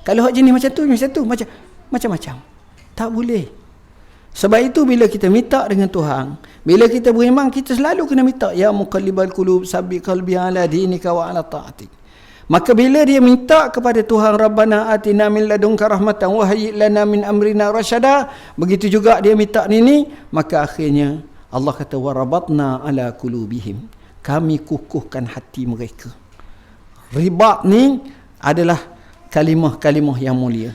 [SPEAKER 1] Kalau hak jenis macam-macam. Tak boleh. Sebab itu bila kita minta dengan Tuhan, bila kita beriman, kita selalu kena minta, ya muqallibal qulub sabbit qalbi ala dinika wa ala ta'atik. Maka bila dia minta kepada Tuhan, Rabbana atina min ladunka rahmatan wa hayyi' lana min amrina rasyada, begitu juga dia minta ni, maka akhirnya Allah kata warabatna ala qulubihim. Kami kukuhkan hati mereka. Ribat ni adalah kalimah-kalimah yang mulia.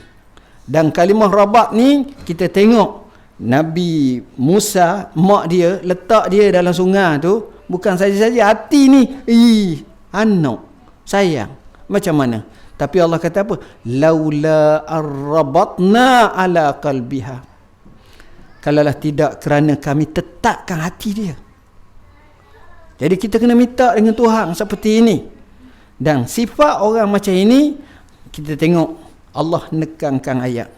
[SPEAKER 1] Dan kalimah rabat ni kita tengok Nabi Musa, mak dia letak dia dalam sungai tu, bukan saja-saja hati ni, anak sayang macam mana, tapi Allah kata apa? Laula arrabatna ala qalbiha. Kalaulah tidak kerana kami tetapkan hati dia. Jadi kita kena minta dengan Tuhan seperti ini. Dan sifat orang macam ini, kita tengok Allah nekankan ayat.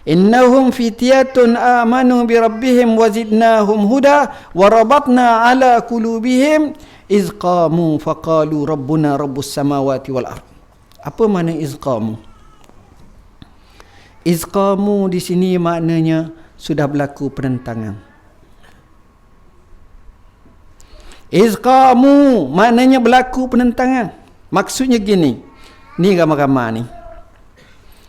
[SPEAKER 1] innahum fityatun amanu bi rabbihim wa zidnahum huda wa rabatna ala qulubihim iz qamu faqalu rabbuna rabbus samawati wal ard. Apa makna iz qamu? Iz qamu di sini maknanya sudah berlaku penentangan. Iz qamu maknanya berlaku penentangan. Maksudnya gini, ni gambar-gambar ni.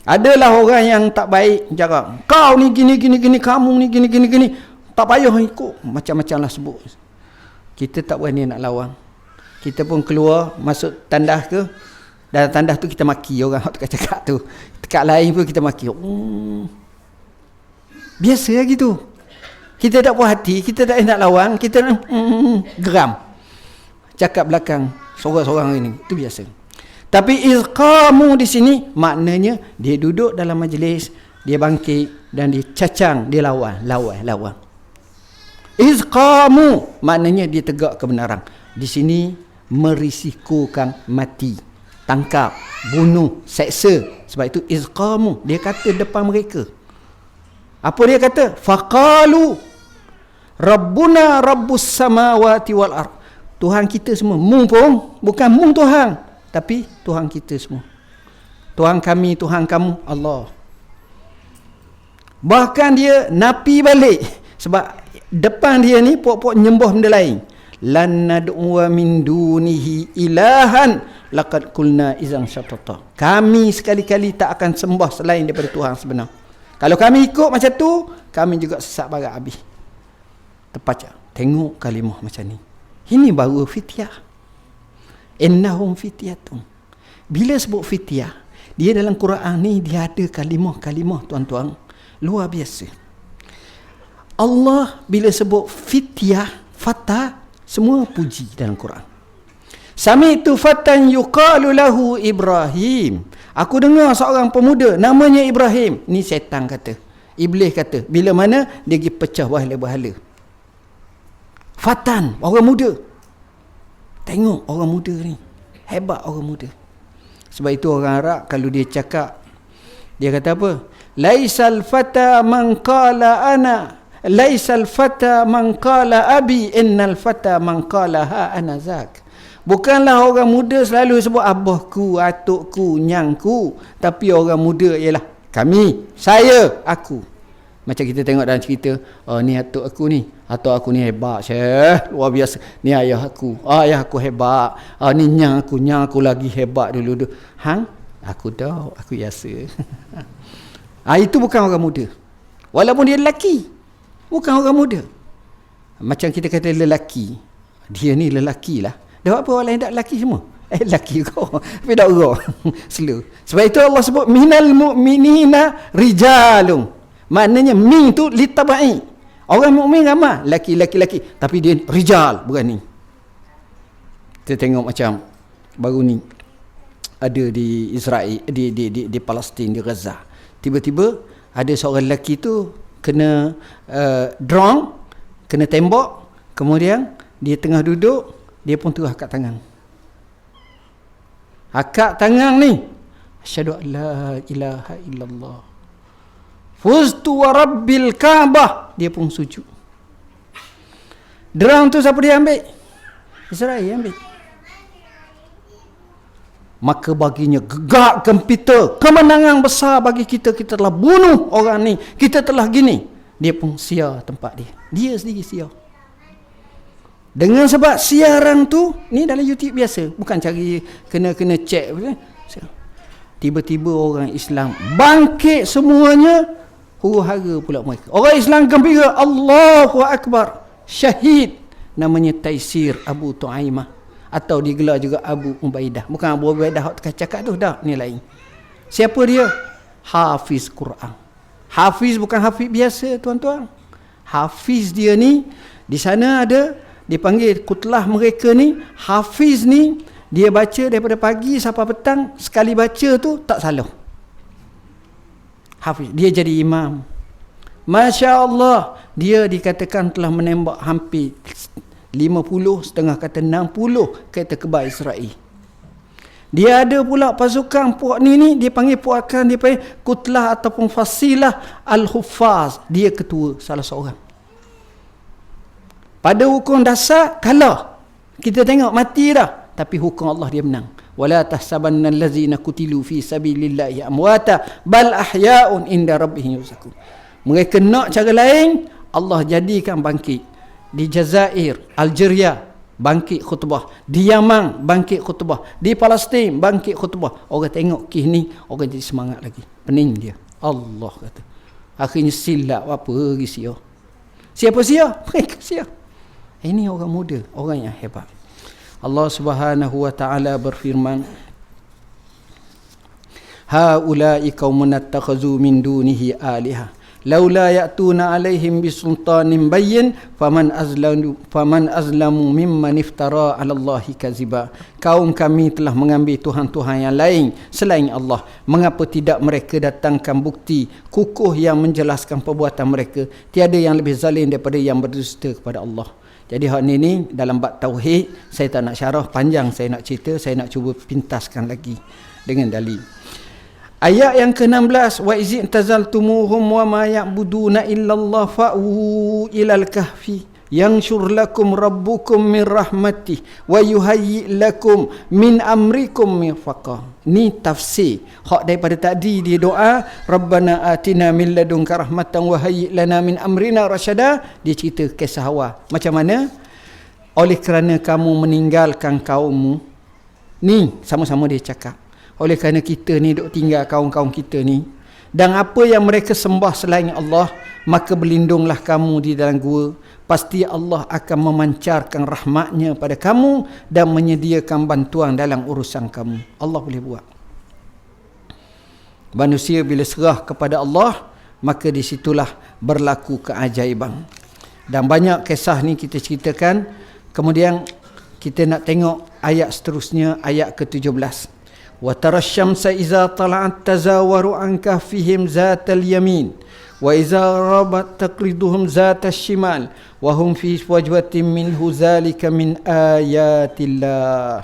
[SPEAKER 1] Adalah orang yang tak baik cakap, kau ni gini, kamu ni gini. Tak payah ikut. Macam-macam lah sebut. Kita tak berani nak lawan. Kita pun keluar, masuk tandas ke. Dalam tandas tu kita maki orang yang cakap tu. Dekat lain pun kita maki. Biasa lah gitu. Kita tak puas hati, kita tak nak lawan, kita nak geram. Cakap belakang, sorang-sorang ini. Itu biasa. Tapi izqamu di sini maknanya dia duduk dalam majlis, dia bangkit dan dia cacang, dia lawan. Izqamu maknanya dia tegak kebenaran. Di sini merisikokan mati, tangkap, bunuh, seksa. Sebab itu izqamu, dia kata depan mereka. Apa dia kata? Faqalu rabbuna rabbus samawati wal ard. Tuhan kita semua. Mu pun bukan mu Tuhan, tapi Tuhan kita semua. Tuhan kami, Tuhan kamu, Allah. Bahkan dia napi balik. Sebab depan dia ni pokok-pokok nyembah benda lain. Lan nad'uwa min dunihi ilahan laqad qulna izan syatata. Kami sekali-kali tak akan sembah selain daripada Tuhan sebenar. Kalau kami ikut macam tu, kami juga sesat barat habis. Terpacak. Tengok kalimah macam ni. Ini baru fityah. Innahum fityatun. Bila sebut fityah, dia dalam Quran ni dia ada kalimah-kalimah tuan-tuan luar biasa. Allah bila sebut fityah, fata, semua puji dalam Quran. Sami'tu fatan yuqalu lahu Ibrahim. Aku dengar seorang pemuda namanya Ibrahim. Ni setan kata. Iblis kata. Bila mana dia pergi pecah bahala-bahala. Fatan, orang muda. Tengok orang muda ni. Hebat orang muda. Sebab itu orang Arab kalau dia cakap, dia kata apa? Laisal fata man qala ana. Laisal fata man qala abi. Innal fata man qala ha ana zak. Bukanlah orang muda selalu sebut abahku, atukku, nyangku. Tapi orang muda ialah kami, saya, aku. Macam kita tengok dalam cerita, oh ni atuk aku ni. Atuk aku ni hebat, Syekh. Luar biasa. Ni ayah aku. Ayah aku hebat. Ni nyang aku lagi hebat dulu. Hang, aku tahu, aku biasa. Itu bukan orang muda. Walaupun dia lelaki. Bukan orang muda. Macam kita kata lelaki. Dia ni lelaki lah. Dah apa orang lain tak lelaki semua? Lelaki kau. Tapi tak orang. Slow. Sebab itu Allah sebut minal mu'minina rijalun. Maknanya min tu litabai. Orang mukmin ramai, laki-laki. Tapi dia rijal, bukan ni. Kita tengok macam baru ni ada di Israel, di Palestin, di Gaza. Tiba-tiba ada seorang lelaki tu kena drone, kena tembak, kemudian dia tengah duduk, dia pun terus angkat tangan. Angkat tangan ni. Asyhadu an la ilaha illallah. Fuztu wa rabbil Ka'bah. Dia pun sujud. Drone tu siapa dia ambil? Israel ambil. Maka baginya gegak gempita, kemenangan besar bagi kita. Kita telah bunuh orang ni, kita telah gini. Dia pun siar tempat dia. Dia sendiri siar. Dengan sebab siaran tu, ni dalam YouTube biasa, bukan cari kena check. Tiba-tiba orang Islam bangkit semuanya, huru-hara pula mereka. Orang Islam gembira, Allahu Akbar. Syahid namanya Taisir Abu Tu'aimah, atau digelar juga Abu Ubaidah. Bukan Abu Ubaidah hak cakap tu dah, ni lain. Siapa dia? Hafiz Quran. Hafiz bukan hafiz biasa tuan-tuan. Hafiz dia ni di sana ada dipanggil kutlah mereka ni. Hafiz ni dia baca daripada pagi sampai petang, sekali baca tu tak salah. Hafiz, dia jadi imam. Masya Allah, dia dikatakan telah menembak hampir 50, setengah kata 60 kereta kebal Israel. Dia ada pula pasukan puak ni dia panggil puakan, dia panggil Kutlah ataupun Fasilah Al-Huffaz. Dia ketua, salah seorang. Pada hukum dasar kalah. Kita tengok mati dah, tapi hukum Allah dia menang. Wala tahsabanna allazina kutilu fi sabilillahi amwata bal ahya'un inda rabbihim yurzaqun. Mereka nak cara lain, Allah jadikan bangkit. Di Jazair, Algeria, bangkit khutbah. Di Yaman, bangkit khutbah. Di Palestin, bangkit khutbah. Orang tengok kes ni, orang jadi semangat lagi. Pening dia. Allah kata. Akhirnya silap apa lagi sia. Siapa sia? Mereka sia. Ini orang muda, orang yang hebat. Allah Subhanahu wa taala berfirman, haula'i qaumun attakhazu min dunihi aliha laula ya'tuna 'alaihim bisultanin bayyin faman azlamu mimman iftara 'ala Allahi kaziba. Kaum kami telah mengambil tuhan-tuhan yang lain selain Allah. Mengapa tidak mereka datangkan bukti kukuh yang menjelaskan perbuatan mereka? Tiada yang lebih zalim daripada yang berdusta kepada Allah. Jadi hak ni dalam bab tauhid, saya tak nak syarah panjang, saya nak cerita, saya nak cuba pintaskan lagi dengan dalil. Ayat yang ke-16, wa izin tazaltumuhum wa ma ya'buduna illallah fa'u ilal kahfi yanshur lakum rabbukum min rahmatih wa yuhayyi lakum min amrikum mirfaqa. Ni tafsir hak daripada tadi dia doa Rabbana atina min ladunka rahmatan wa hayyi lana min amrina rasyada. Dia cerita kisah Hawa, macam mana oleh kerana kamu meninggalkan kaummu ni, sama-sama dia cakap, oleh kerana kita ni duk tinggal kaum-kaum kita ni dan apa yang mereka sembah selain Allah, maka berlindunglah kamu di dalam gua. Pasti Allah akan memancarkan rahmatnya pada kamu dan menyediakan bantuan dalam urusan kamu. Allah boleh buat. Manusia bila serah kepada Allah, maka di situlah berlaku keajaiban. Dan banyak kisah ni kita ceritakan. Kemudian kita nak tengok ayat seterusnya, ayat ke-17. Wa tarasyamsa iza tala'at tazawaru an kahfihim zatal yamin wa iza rabat taqriduhum zatas shimal wa hum fi wajwatin minhu zalika min ayatillah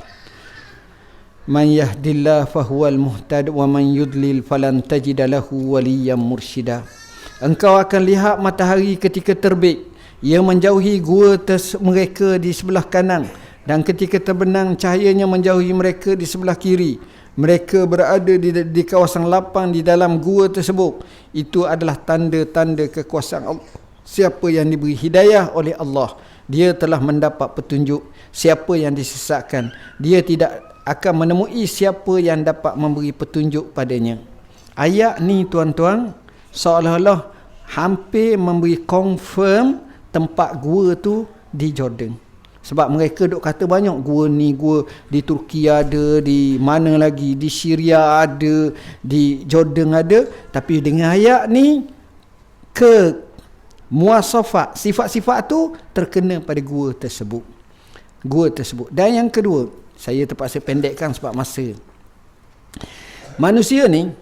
[SPEAKER 1] man yahdillah fahuwal muhtad wa man yudlil falan tajida lahu waliyan mursyida. Engkau akan lihat matahari ketika terbit, ia menjauhi gua mereka di sebelah kanan, dan ketika terbenam cahayanya menjauhi mereka di sebelah kiri. Mereka berada di kawasan lapang di dalam gua tersebut. Itu adalah tanda-tanda kekuasaan Allah. Siapa yang diberi hidayah oleh Allah, dia telah mendapat petunjuk. Siapa yang disesatkan, dia tidak akan menemui siapa yang dapat memberi petunjuk padanya. Ayat ni tuan-tuan seolah-olah hampir memberi confirm tempat gua tu di Jordan. Sebab mereka duk kata banyak gua ni, gua di Turki ada, di mana lagi, di Syria ada, di Jordan ada. Tapi dengan ayat ni ke muasafat, sifat-sifat tu terkena pada gua tersebut. Gua tersebut. Dan yang kedua, saya terpaksa pendekkan sebab masa. Manusia ni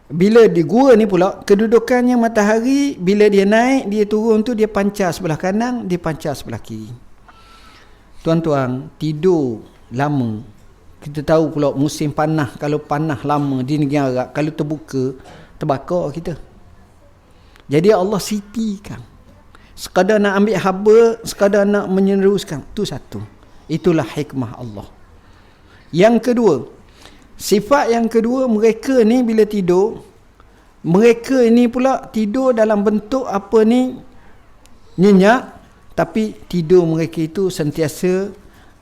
[SPEAKER 1] bila di gua ni pula, kedudukannya matahari bila dia naik, dia turun tu dia pancar sebelah kanan, dia pancar sebelah kiri. Tuan-tuan, tidur lama. Kita tahu pula musim panah, kalau panah lama di negara Arab, kalau terbuka, terbakar kita. Jadi Allah sitikan. Sekadar nak ambil haba, sekadar nak meneruskan. Itu satu. Itulah hikmah Allah. Yang kedua, sifat yang kedua, mereka ni bila tidur, mereka ini pula tidur dalam bentuk apa ni, nyenyak. Tapi tidur mereka itu sentiasa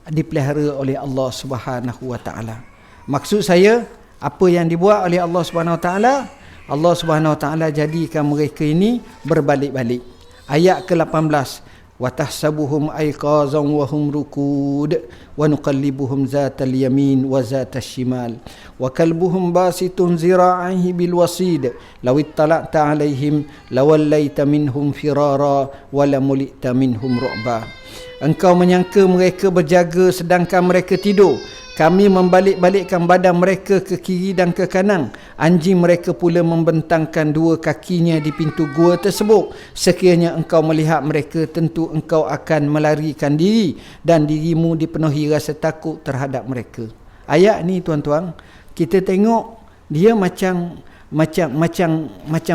[SPEAKER 1] dipelihara oleh Allah Subhanahu wa taala. Maksud saya, apa yang dibuat oleh Allah Subhanahu wa taala, Allah Subhanahu wa taala jadikan mereka ini berbalik-balik. Ayat ke-18, wa tahsabuhum ayqazan wa hum rukud wa nuqallibuhum zatal yamin wa zatas shimal wa kalbuhum basitun zira'ihi bil wasid law ittala'ta 'alaihim lawallaita minhum firara wa lamulita minhum ru'ba. Engkau menyangka mereka berjaga sedangkan mereka tidur. Kami membalik-balikkan badan mereka ke kiri dan ke kanan. Anjing mereka pula membentangkan dua kakinya di pintu gua tersebut. Sekiranya engkau melihat mereka, tentu engkau akan melarikan diri dan dirimu dipenuhi rasa takut terhadap mereka. Ayat ni tuan-tuan, kita tengok dia macam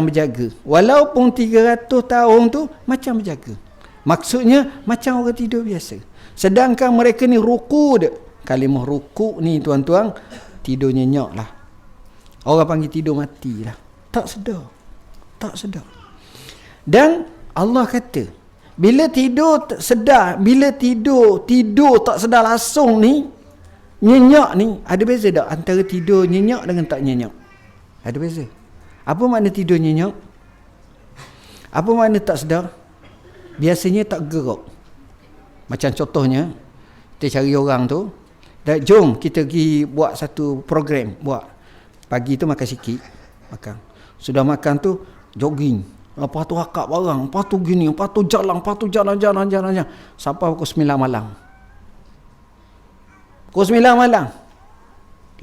[SPEAKER 1] berjaga. Walaupun 300 tahun tu macam berjaga. Maksudnya macam orang tidur biasa. Sedangkan mereka ni ruku dia. Kalimah ruku ni tuan-tuan, tidur nyenyak lah. Orang panggil tidur mati lah. Tak sedar. Dan Allah kata, bila tidur sedar, bila tidur tak sedar langsung ni, nyenyak ni, ada beza tak antara tidur nyenyak dengan tak nyenyak? Ada beza. Apa makna tidur nyenyak? Apa makna tak sedar? Biasanya tak gerak. Macam contohnya, kita cari orang tu, jom kita pergi buat satu program. Pagi tu makan sikit, makan. Sudah makan tu jogging, lepas tu akak barang, lepas tu gini, lepas tu jalan. Sampai pukul 9 malam. Pukul 9 malam.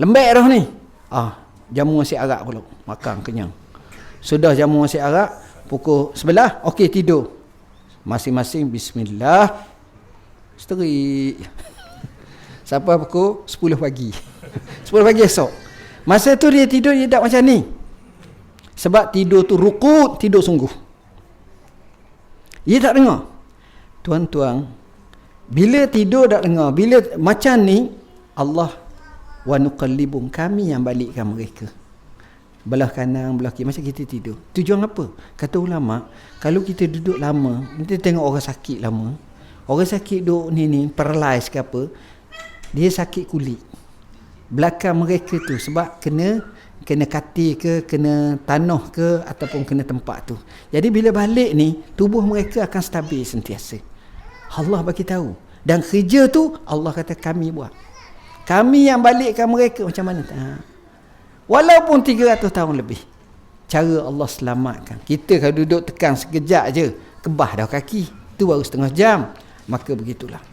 [SPEAKER 1] Lembek dah ni. Jamu nasi arak pula. Makan kenyang. Sudah jamu nasi arak, pukul 11, okey tidur. Masing-masing bismillah. Seterik. Sampai pukul 10 pagi. 10 pagi esok. Masa tu dia tidur, dia tak macam ni. Sebab tidur tu rukut, tidur sungguh. Dia tak dengar. Tuan-tuan, bila tidur tak dengar, bila macam ni, Allah wa nuqallibum, kami yang balikkan mereka. Belah kanan, belah kiri, macam kita tidur. Tujuan apa? Kata ulama, kalau kita duduk lama, kita tengok orang sakit lama. Orang sakit duduk ni paralyze ke apa, dia sakit kulit. Belakang mereka tu sebab kena katil ke, kena tanah ke, ataupun kena tempat tu. Jadi bila balik ni, tubuh mereka akan stabil sentiasa. Allah bagi tahu. Dan kerja tu Allah kata kami buat. Kami yang balikkan mereka. Macam mana? Walaupun 300 tahun lebih. Cara Allah selamatkan. Kita kalau duduk tekan sekejap je, kebah dah kaki. Itu baru setengah jam. Maka begitulah.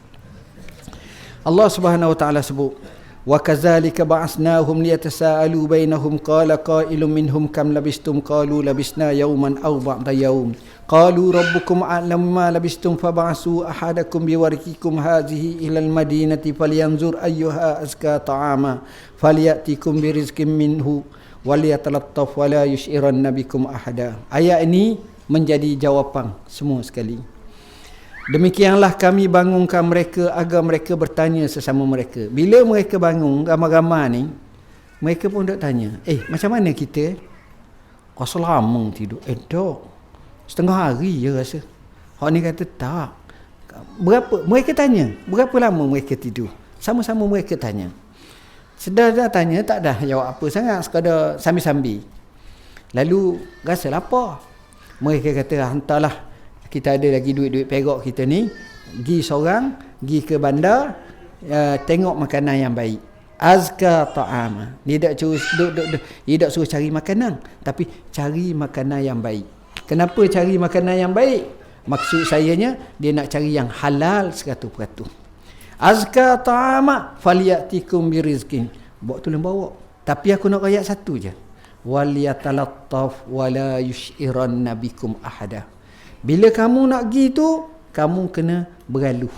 [SPEAKER 1] Allah Subhanahu Wa Taala sebut, wa kadzalika ba'asnahum liyatasaalu bainahum qala qailun minhum kam labistum qalu labisna yawman aw ba'da yawm qalu rabbukum a'lamu ma labistum fab'asu ahadakum biwarikikum hadhihi ila al-madinati falyanzur ayyuha azka ta'ama falyatikum birizqin minhu waliyatalattaf wala yushiranna bikum ahada. Ayat ini menjadi jawapan semua sekali. Demikianlah kami bangunkan mereka agar mereka bertanya sesama mereka. Bila mereka bangun ramai-ramai ni, mereka pun duk tanya, macam mana kita? Rasa lama tidur. Tak. Setengah hari je rasa. Hak ni kata tak. Berapa? Mereka tanya, berapa lama mereka tidur? Sama-sama mereka tanya. Sedar-sedar tanya, tak dah jawab apa sangat, sekadar sambil-sambil. Lalu rasa lapar. Mereka kata, hantarlah, kita ada lagi duit-duit perak kita ni, pergi seorang, pergi ke bandar, tengok makanan yang baik. Azka ta'ama. Dia tak suruh cari makanan, tapi cari makanan yang baik. Kenapa cari makanan yang baik? Maksud sayanya, dia nak cari yang halal 100%. Azka ta'ama falyatikum birizqin. Bawa. Tapi aku nak ayat satu je. Waliyatalattaf wala yushiranna bikum ahada. Bila kamu nak pergi tu, kamu kena beraluh.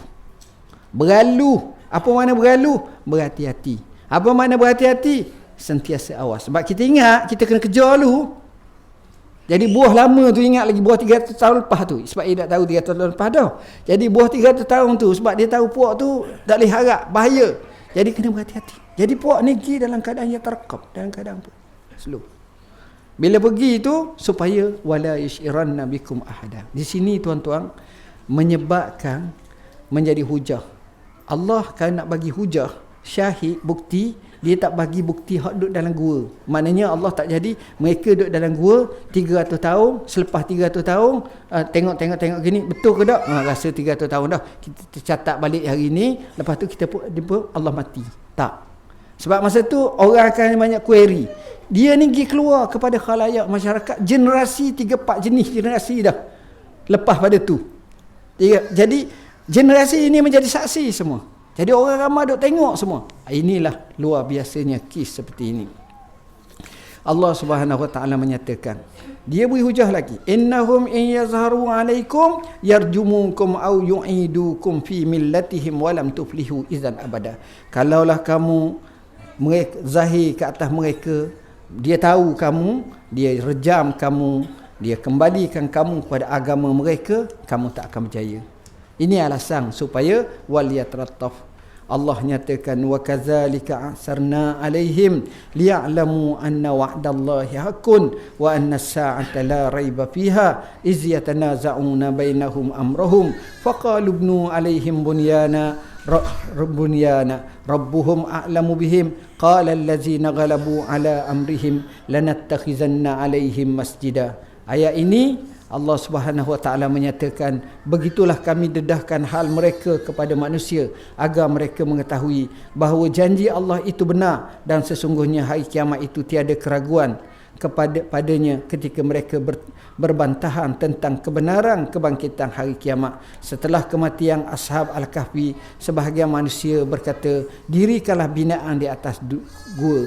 [SPEAKER 1] Apa makna beraluh? Berhati-hati. Apa makna berhati-hati? Sentiasa awas. Sebab kita ingat, kita kena kejar dulu. Jadi buah lama tu ingat lagi, buah 300 tahun lepas tu. Sebab dia tak tahu 300 tahun lepas dah. Jadi buah 300 tahun tu, sebab dia tahu puak tu tak boleh harap, bahaya. Jadi kena berhati-hati. Jadi puak ni pergi dalam keadaan yang terkap, dalam keadaan apa? Slow. Bila pergi itu supaya wala yushiranna bikum ahada. Di sini tuan-tuan menyebabkan menjadi hujah. Allah kalau nak bagi hujah, syahid, bukti, dia tak bagi bukti hak duduk dalam gua. Maknanya Allah tak jadi mereka duduk dalam gua 300 tahun, selepas 300 tahun tengok gini, betul ke tak? Rasa 300 tahun dah. Kita catat balik hari ni, lepas tu kita pun Allah mati. Tak. Sebab masa tu orang akan banyak query. Dia ni pergi keluar kepada khalayak masyarakat, generasi 3-4 jenis generasi dah lepas pada tu. Jadi generasi ini menjadi saksi semua. Jadi orang ramai duk tengok semua. Inilah luar biasanya kes seperti ini. Allah Subhanahu Wa Taala menyatakan, dia beri hujah lagi, innahum in yazharu alaikum yarjumukum aw yu'idukum fi millatihim wa lam tuflihu idzan abada. Kalaulah kamu mereka zahir ke atas mereka, dia tahu kamu, dia rejam kamu, dia kembalikan kamu kepada agama mereka, kamu tak akan berjaya. Ini alasan supaya waliyatarattaf. Allah nyatakan wa kadzalika asarna alaihim liya'lamu anna wa'dallahi haqqun wa anna as-sa'ata la raiba fiha iz yatanaza'una bainahum amrahum faqalu ibnu alaihim bunyana rabbuhum a'lamu bihim qala allazina ghalabu ala amrihim lanattakhizanna alaihim masjida. Ayat ini Allah Subhanahu Wa Taala menyatakan, begitulah kami dedahkan hal mereka kepada manusia agar mereka mengetahui bahawa janji Allah itu benar dan sesungguhnya hari kiamat itu tiada keraguan padanya ketika mereka berbantahan tentang kebenaran kebangkitan hari kiamat. Setelah kematian Ashab Al-Kahfi, sebahagian manusia berkata, dirikanlah binaan di atas gua.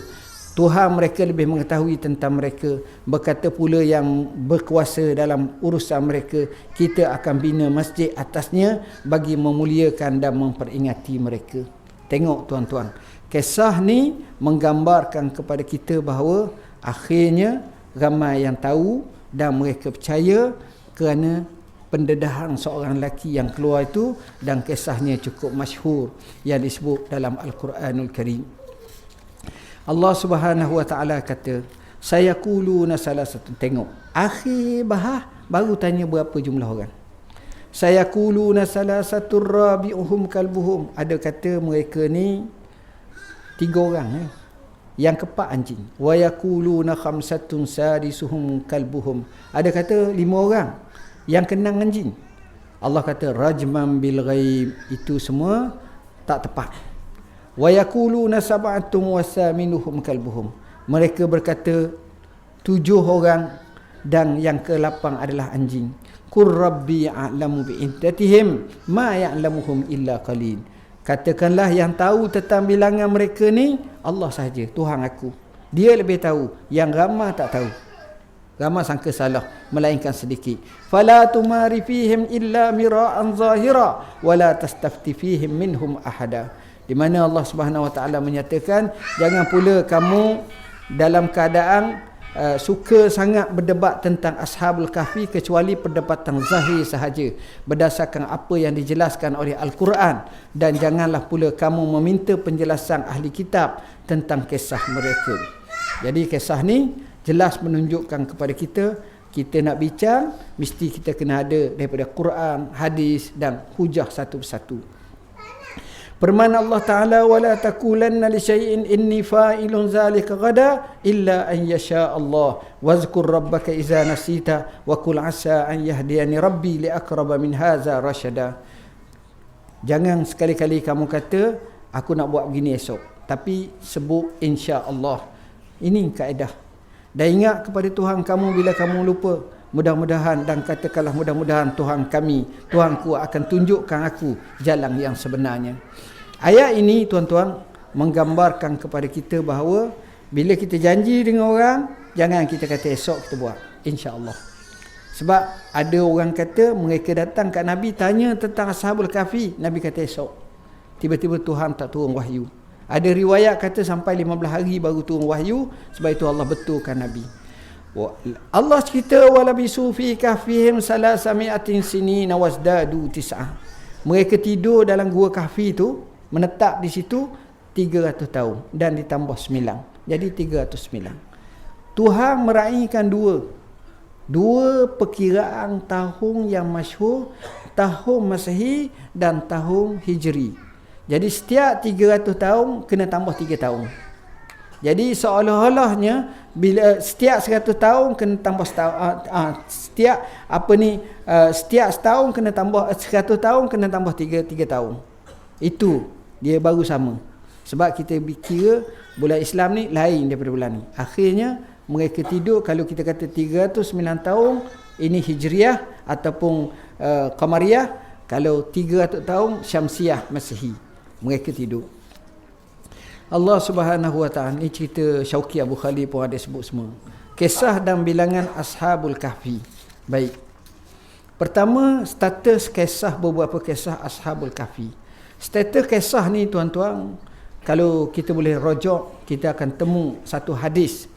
[SPEAKER 1] Tuhan mereka lebih mengetahui tentang mereka. Berkata pula yang berkuasa dalam urusan mereka, kita akan bina masjid atasnya bagi memuliakan dan memperingati mereka. Tengok tuan-tuan, kisah ni menggambarkan kepada kita bahawa akhirnya ramai yang tahu dan mereka percaya kerana pendedahan seorang lelaki yang keluar itu, dan kisahnya cukup masyhur yang disebut dalam Al-Quranul Karim. Allah Subhanahu Wa Taala kata, saya quluna salah satu. Tengok, akhir bahas baru tanya berapa jumlah orang. Saya quluna salah satu rabi'uhum kalbuhum. Ada kata mereka ni 3 orang. Yang keempat anjing. Wa yaquluna khamsatun sadisuhum kalbuhum. Ada kata 5 orang. Yang keenam anjing. Allah kata rajman bil ghaib. Itu semua tak tepat. Wa yaquluna sab'atun wasaminuhum kalbuhum. Mereka berkata 7 orang dan yang ke-8 adalah anjing. Qur rabbi a'lamu bi'iddatihim ma ya'lamuhum illa qalil. Katakanlah yang tahu tentang bilangan mereka ni Allah sahaja, Tuhan aku. Dia lebih tahu, yang ramai tak tahu. Ramai sangka salah, melainkan sedikit. Fala tumari fihim illa mira'an zahira wa la tastafti fihim minhum ahada. Di mana Allah Subhanahu Wa Taala menyatakan, jangan pula kamu dalam keadaan suka sangat berdebat tentang Ashabul Kahfi kecuali perdebatan zahir sahaja berdasarkan apa yang dijelaskan oleh Al-Quran, dan janganlah pula kamu meminta penjelasan ahli kitab tentang kisah mereka. Jadi kisah ni jelas menunjukkan kepada kita, kita nak bincang mesti kita kena ada daripada Quran, hadis dan hujah satu persatu. Firman Allah Ta'ala, وَلَا تَكُولَنَّ لِشَيْءٍ إِنِّي فَاعِلٌ ذَلِكَ غَدًا إِلَّا أَنْ يَشَاءَ اللَّهُ وَاذْكُرْ رَبَّكَ إِذَا نَسِيتَ وَقُلْ عَسَىٰ أَنْ يَهْدِيَنِ رَبِّي لِأَقْرَبَ مِنْ هَذَا رَشَدًا. Jangan sekali-kali kamu kata, aku nak buat begini esok, tapi sebut insya-Allah. Ini kaedah. Dan ingat kepada Tuhan kamu bila kamu lupa. Mudah-mudahan, dan katakanlah mudah-mudahan Tuhan kami, Tuhanku akan tunjukkan aku jalan yang sebenarnya. Ayat ini tuan-tuan menggambarkan kepada kita bahawa bila kita janji dengan orang, jangan kita kata esok kita buat, insya-Allah. Sebab ada orang kata mereka datang kat Nabi tanya tentang Ashabul Kahfi, Nabi kata esok. Tiba-tiba Tuhan tak turun wahyu. Ada riwayat kata sampai 15 hari baru turun wahyu, sebab itu Allah betulkan Nabi. Allah cerita walabisu fi kahfihim salasami'atin sinina wasdadu tis'ah. Mereka tidur dalam gua Kahfi tu, menetap di situ 300 tahun dan ditambah 9. Jadi 309. Tuhan meraihkan dua perkiraan tahun yang masyhur, tahun Masehi dan tahun Hijri. Jadi setiap 300 tahun kena tambah 3 tahun. Jadi seolah-olahnya bila setiap 100 tahun kena tambah setahun, setiap setahun kena tambah 100 tahun kena tambah 3 tahun. Itu dia baru sama. Sebab kita kira bulan Islam ni lain daripada bulan ni. Akhirnya mereka tidur, kalau kita kata 309 tahun ini Hijriah ataupun Qamariyah, kalau 300 tahun Syamsiah Masehi. Mereka tidur. Allah Subhanahu Wa Taala, ni cerita Syauqi Abu Khalid pun ada sebut semua. Kisah dan bilangan Ashabul Kahfi. Baik. Pertama, status kisah, beberapa kisah Ashabul Kahfi. Status kisah ni tuan-tuan, kalau kita boleh rojok, kita akan temu satu hadis.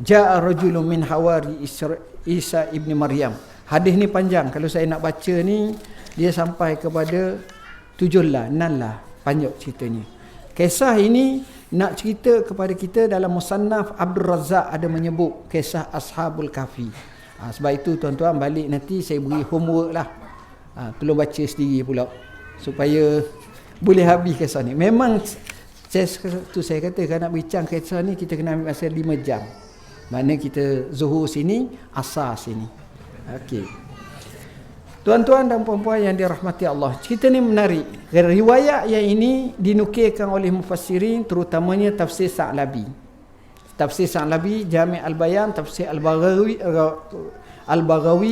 [SPEAKER 1] Ja'a rajulun min hawari Isa ibn Maryam. Hadis ni panjang. Kalau saya nak baca ni, dia sampai kepada 7 lah, 6 lah. Panjang ceritanya. Kisah ini nak cerita kepada kita dalam Musannaf Abdul Razak ada menyebut kisah Ashabul Kahfi. Sebab itu tuan-tuan balik nanti saya beri homework lah. Tolong baca sendiri pula supaya boleh habis kisah ni. Memang saya kata kalau nak bincang kisah ni kita kena ambil masa 5 jam. Mana kita zuhur sini, asar sini. Okey. Tuan-tuan dan puan-puan yang dirahmati Allah, cerita ni menarik. Riwayat yang ini dinukilkan oleh mufassirin, terutamanya tafsir Sa'labi. Tafsir Sa'labi, Jami' al-Bayan, tafsir Al-Baghawi,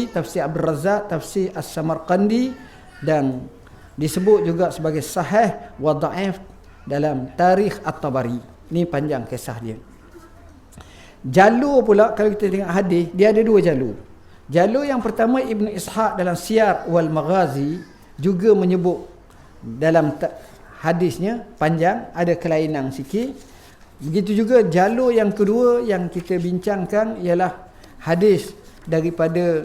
[SPEAKER 1] tafsir Abdul Razak, tafsir As-Samarqandi, dan disebut juga sebagai sahih wa dhaif dalam Tarikh At-Tabari. Ni panjang kisah dia. Jalur pula kalau kita tengok hadis, dia ada 2 jalur. Jalur yang pertama Ibn Ishaq dalam Siyar wal Maghazi juga menyebut dalam hadisnya panjang, ada kelainan sikit. Begitu juga jalur yang kedua yang kita bincangkan ialah hadis daripada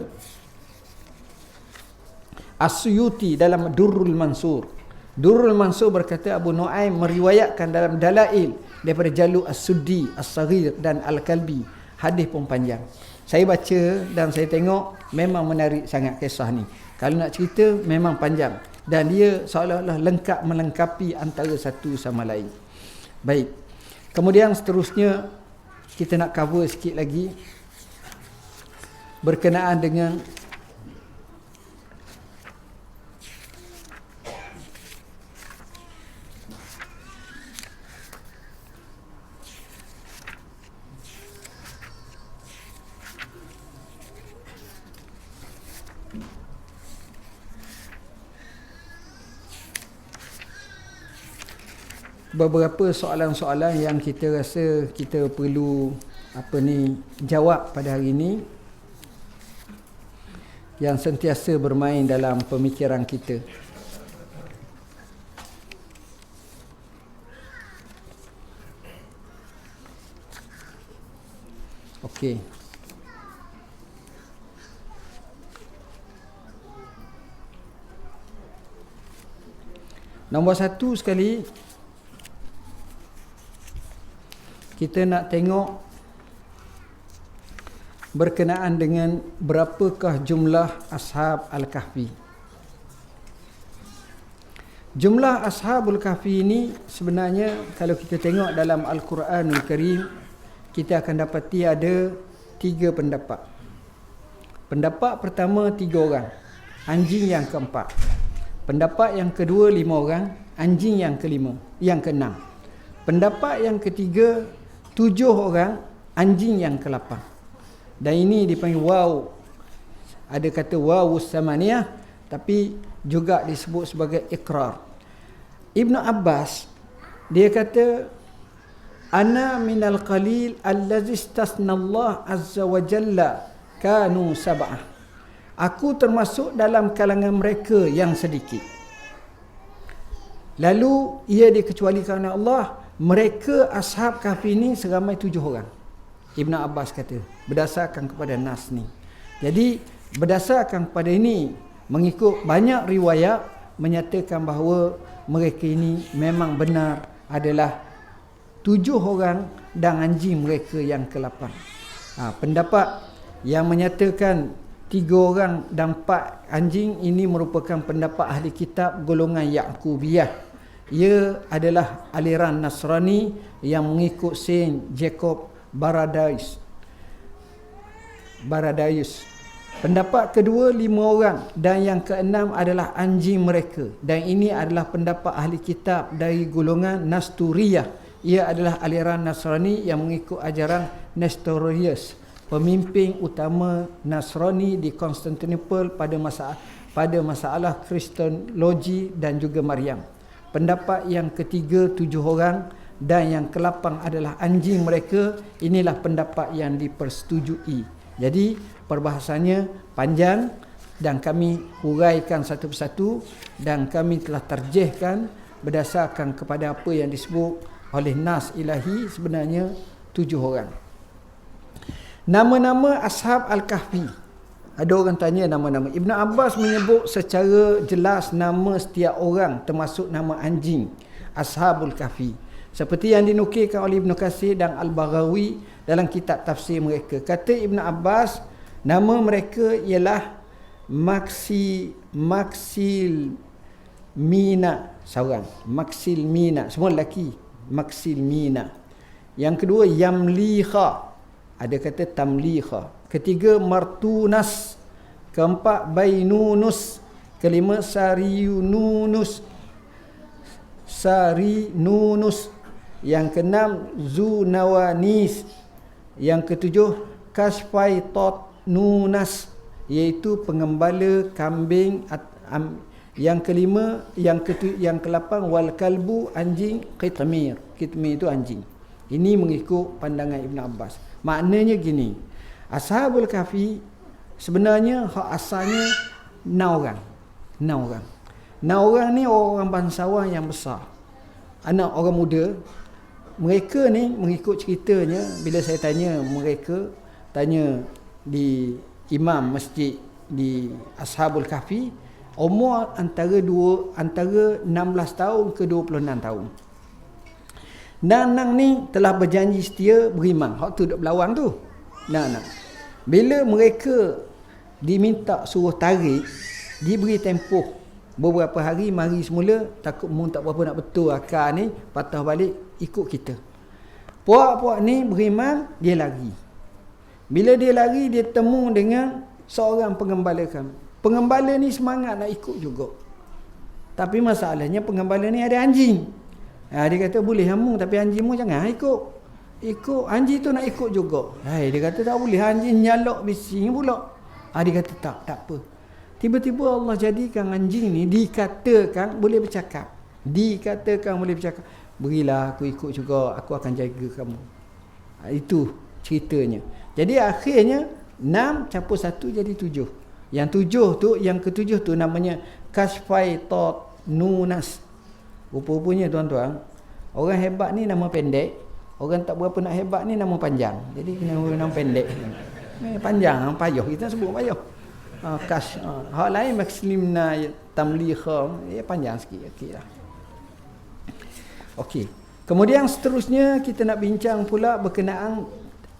[SPEAKER 1] As-Suyuti dalam Durrul Mansur. Durrul Mansur berkata Abu Nu'aim meriwayatkan dalam Dalail daripada jalur As-Suddi, As-Saghir dan Al-Kalbi. Hadis pun panjang. Saya baca dan saya tengok memang menarik sangat kisah ni. Kalau nak cerita memang panjang dan dia seolah-olah lengkap melengkapi antara satu sama lain. Baik. Kemudian seterusnya kita nak cover sikit lagi berkenaan dengan beberapa soalan-soalan yang kita rasa kita perlu jawab pada hari ini yang sentiasa bermain dalam pemikiran kita. Okey. Nombor 1 sekali, kita nak tengok berkenaan dengan berapakah jumlah Ashab Al-Kahfi. Jumlah Ashabul Kahfi ini sebenarnya kalau kita tengok dalam Al-Quranul Karim, kita akan dapati ada 3 pendapat. Pendapat pertama 3 orang, anjing yang keempat. Pendapat yang kedua 5 orang, anjing yang keenam. Pendapat yang ketiga 7 orang, anjing yang ke-8. Dan ini dipanggil waw. Ada kata waw samaniyah, tapi juga disebut sebagai ikrar. Ibn Abbas dia kata ana minal qalil allazi istasna Allah azza wa jalla kanu sab'ah. Aku termasuk dalam kalangan mereka yang sedikit. Lalu ia dikecualikan oleh Allah, mereka Ashab Kahfi ni seramai 7 orang. Ibn Abbas kata berdasarkan kepada nas ni. Jadi berdasarkan kepada ini, mengikut banyak riwayat menyatakan bahawa mereka ini memang benar adalah 7 orang dan anjing mereka yang ke-8. Pendapat yang menyatakan 3 orang dan 4 anjing ini merupakan pendapat ahli kitab golongan Ya'qubiyah. Ia adalah aliran Nasrani yang mengikut Saint Jacob Baradaius. Pendapat kedua 5 orang dan yang ke-6 adalah anjing mereka. Dan ini adalah pendapat ahli kitab dari golongan Nasturiyah. Ia adalah aliran Nasrani yang mengikut ajaran Nestorius, pemimpin utama Nasrani di Konstantinopel pada masalah Kristologi dan juga Maryam. Pendapat yang ketiga 7 orang dan yang ke-8 adalah anjing mereka. Inilah pendapat yang dipersetujui. Jadi perbahasannya panjang dan kami huraikan satu persatu dan kami telah tarjihkan berdasarkan kepada apa yang disebut oleh nas ilahi sebenarnya 7 orang. Nama-nama Ashab Al-Kahfi. Ada orang tanya nama-nama. Ibn Abbas menyebut secara jelas nama setiap orang, termasuk nama anjing, Ashabul Kahfi. Seperti yang dinukilkan oleh Ibn Katsir dan Al-Baghawi dalam kitab tafsir mereka. Kata Ibn Abbas, nama mereka ialah Maksil Mina, seorang. Maksil Mina, semua lelaki. Maksil Mina. Yang kedua Yamliha, ada kata Tamliha. Ketiga Martunas. Keempat Bainunus. Kelima Sarinunus. Yang keenam Zunawanis. Yang ketujuh Kasfaitot-nunas, iaitu pengembala kambing. Yang kelima, yang ke-8 wal kalbu, anjing. Qitmir itu anjing. Ini mengikut pandangan Ibn Abbas. Maknanya gini, Ashabul Kahfi sebenarnya asalnya 6 orang. 6 orang ni orang bangsawan yang besar, anak orang muda. Mereka ni mengikut ceritanya, bila saya tanya mereka, tanya di imam masjid di Ashabul Kahfi, umur antara 16 tahun ke 26 tahun. Nang ni telah berjanji setia beriman. Hak tu duk berlawan tu. Nang. Bila mereka diminta suruh tarik, diberi tempoh beberapa hari, mari semula, takut mun tak berapa nak betul akal ni, patah balik ikut kita. Puak-puak ni beriman, dia lari. Bila dia lari, dia temu dengan seorang pengembala kami. Pengembala ni semangat nak ikut juga. Tapi masalahnya pengembala ni ada anjing. Dia kata boleh hamung, tapi anjingmu jangan ikut. Anjing tu nak ikut juga. Dia kata tak boleh, anjing nyalok bising pula. Dia kata tak apa. Tiba-tiba Allah jadikan anjing ni dikatakan boleh bercakap. Berilah aku ikut juga, aku akan jaga kamu. Itu ceritanya. Jadi akhirnya 6 campur 1 jadi 7. Yang 7 tu, yang ke-7 tu namanya Kasfaitot-nunas. Rupa-rupanya tuan-tuan, orang hebat ni nama pendek, orang tak berapa nak hebat ni nama panjang. Jadi nama pendek. Panjang, payah, kita sebut payah. Hak lain Maksimna Tamliha, panjang sikit lah. Okey. Kemudian seterusnya kita nak bincang pula berkenaan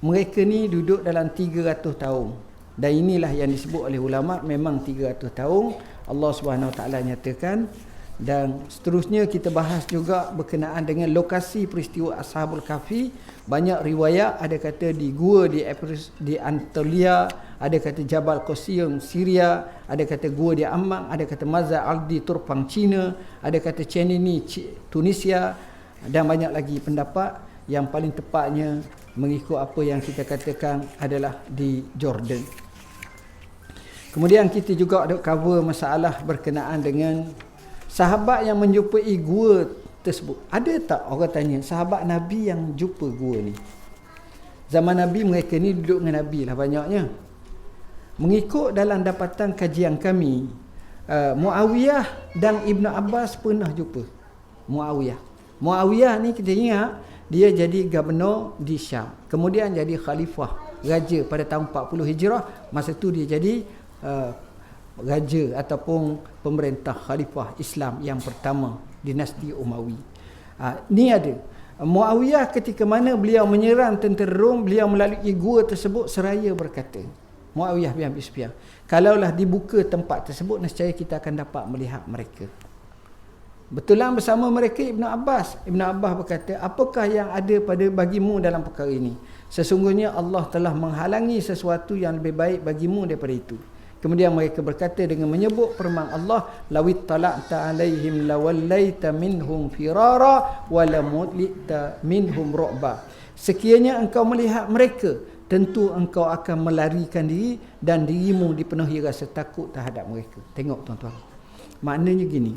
[SPEAKER 1] mereka ni duduk dalam 300 tahun. Dan inilah yang disebut oleh ulama, memang 300 tahun Allah Subhanahu Wa Taala nyatakan. Dan seterusnya kita bahas juga berkenaan dengan lokasi peristiwa Ashabul Kahfi. Banyak riwayat, ada kata di gua di Anatolia, ada kata Jabal Qassim Syria, ada kata gua di Amman, ada kata Mazar al-Di Turpang China, ada kata Chenini Tunisia, dan banyak lagi pendapat. Yang paling tepatnya mengikut apa yang kita katakan adalah di Jordan. Kemudian kita juga ada cover masalah berkenaan dengan sahabat yang menjumpai gua tersebut. Ada tak orang tanya, sahabat Nabi yang jumpa gua ni? Zaman Nabi mereka ni duduk dengan Nabi lah banyaknya. Mengikut dalam dapatan kajian kami, Muawiyah dan Ibn Abbas pernah jumpa. Muawiyah ni kita ingat, dia jadi gubernur di Syam. Kemudian jadi khalifah, raja pada tahun 40 Hijrah. Masa tu dia jadi raja ataupun pemerintah khalifah Islam yang pertama dinasti Umawi. Ni ada Muawiyah, ketika mana beliau menyerang tentera Rom, beliau melalui gua tersebut seraya berkata, Muawiyah bin Abi Sufyan, kalaulah dibuka tempat tersebut, nescaya kita akan dapat melihat mereka. Betulan bersama mereka Ibn Abbas berkata, apakah yang ada pada bagimu dalam perkara ini? Sesungguhnya Allah telah menghalangi sesuatu yang lebih baik bagimu daripada itu. Kemudian mereka berkata dengan menyebut firman Allah, lawit tala'ta alaihim lawallaita minhum firara walamulita minhum ru'ba. Sekiranya engkau melihat mereka, tentu engkau akan melarikan diri dan dirimu dipenuhi rasa takut terhadap mereka. Tengok tuan-tuan, maknanya gini,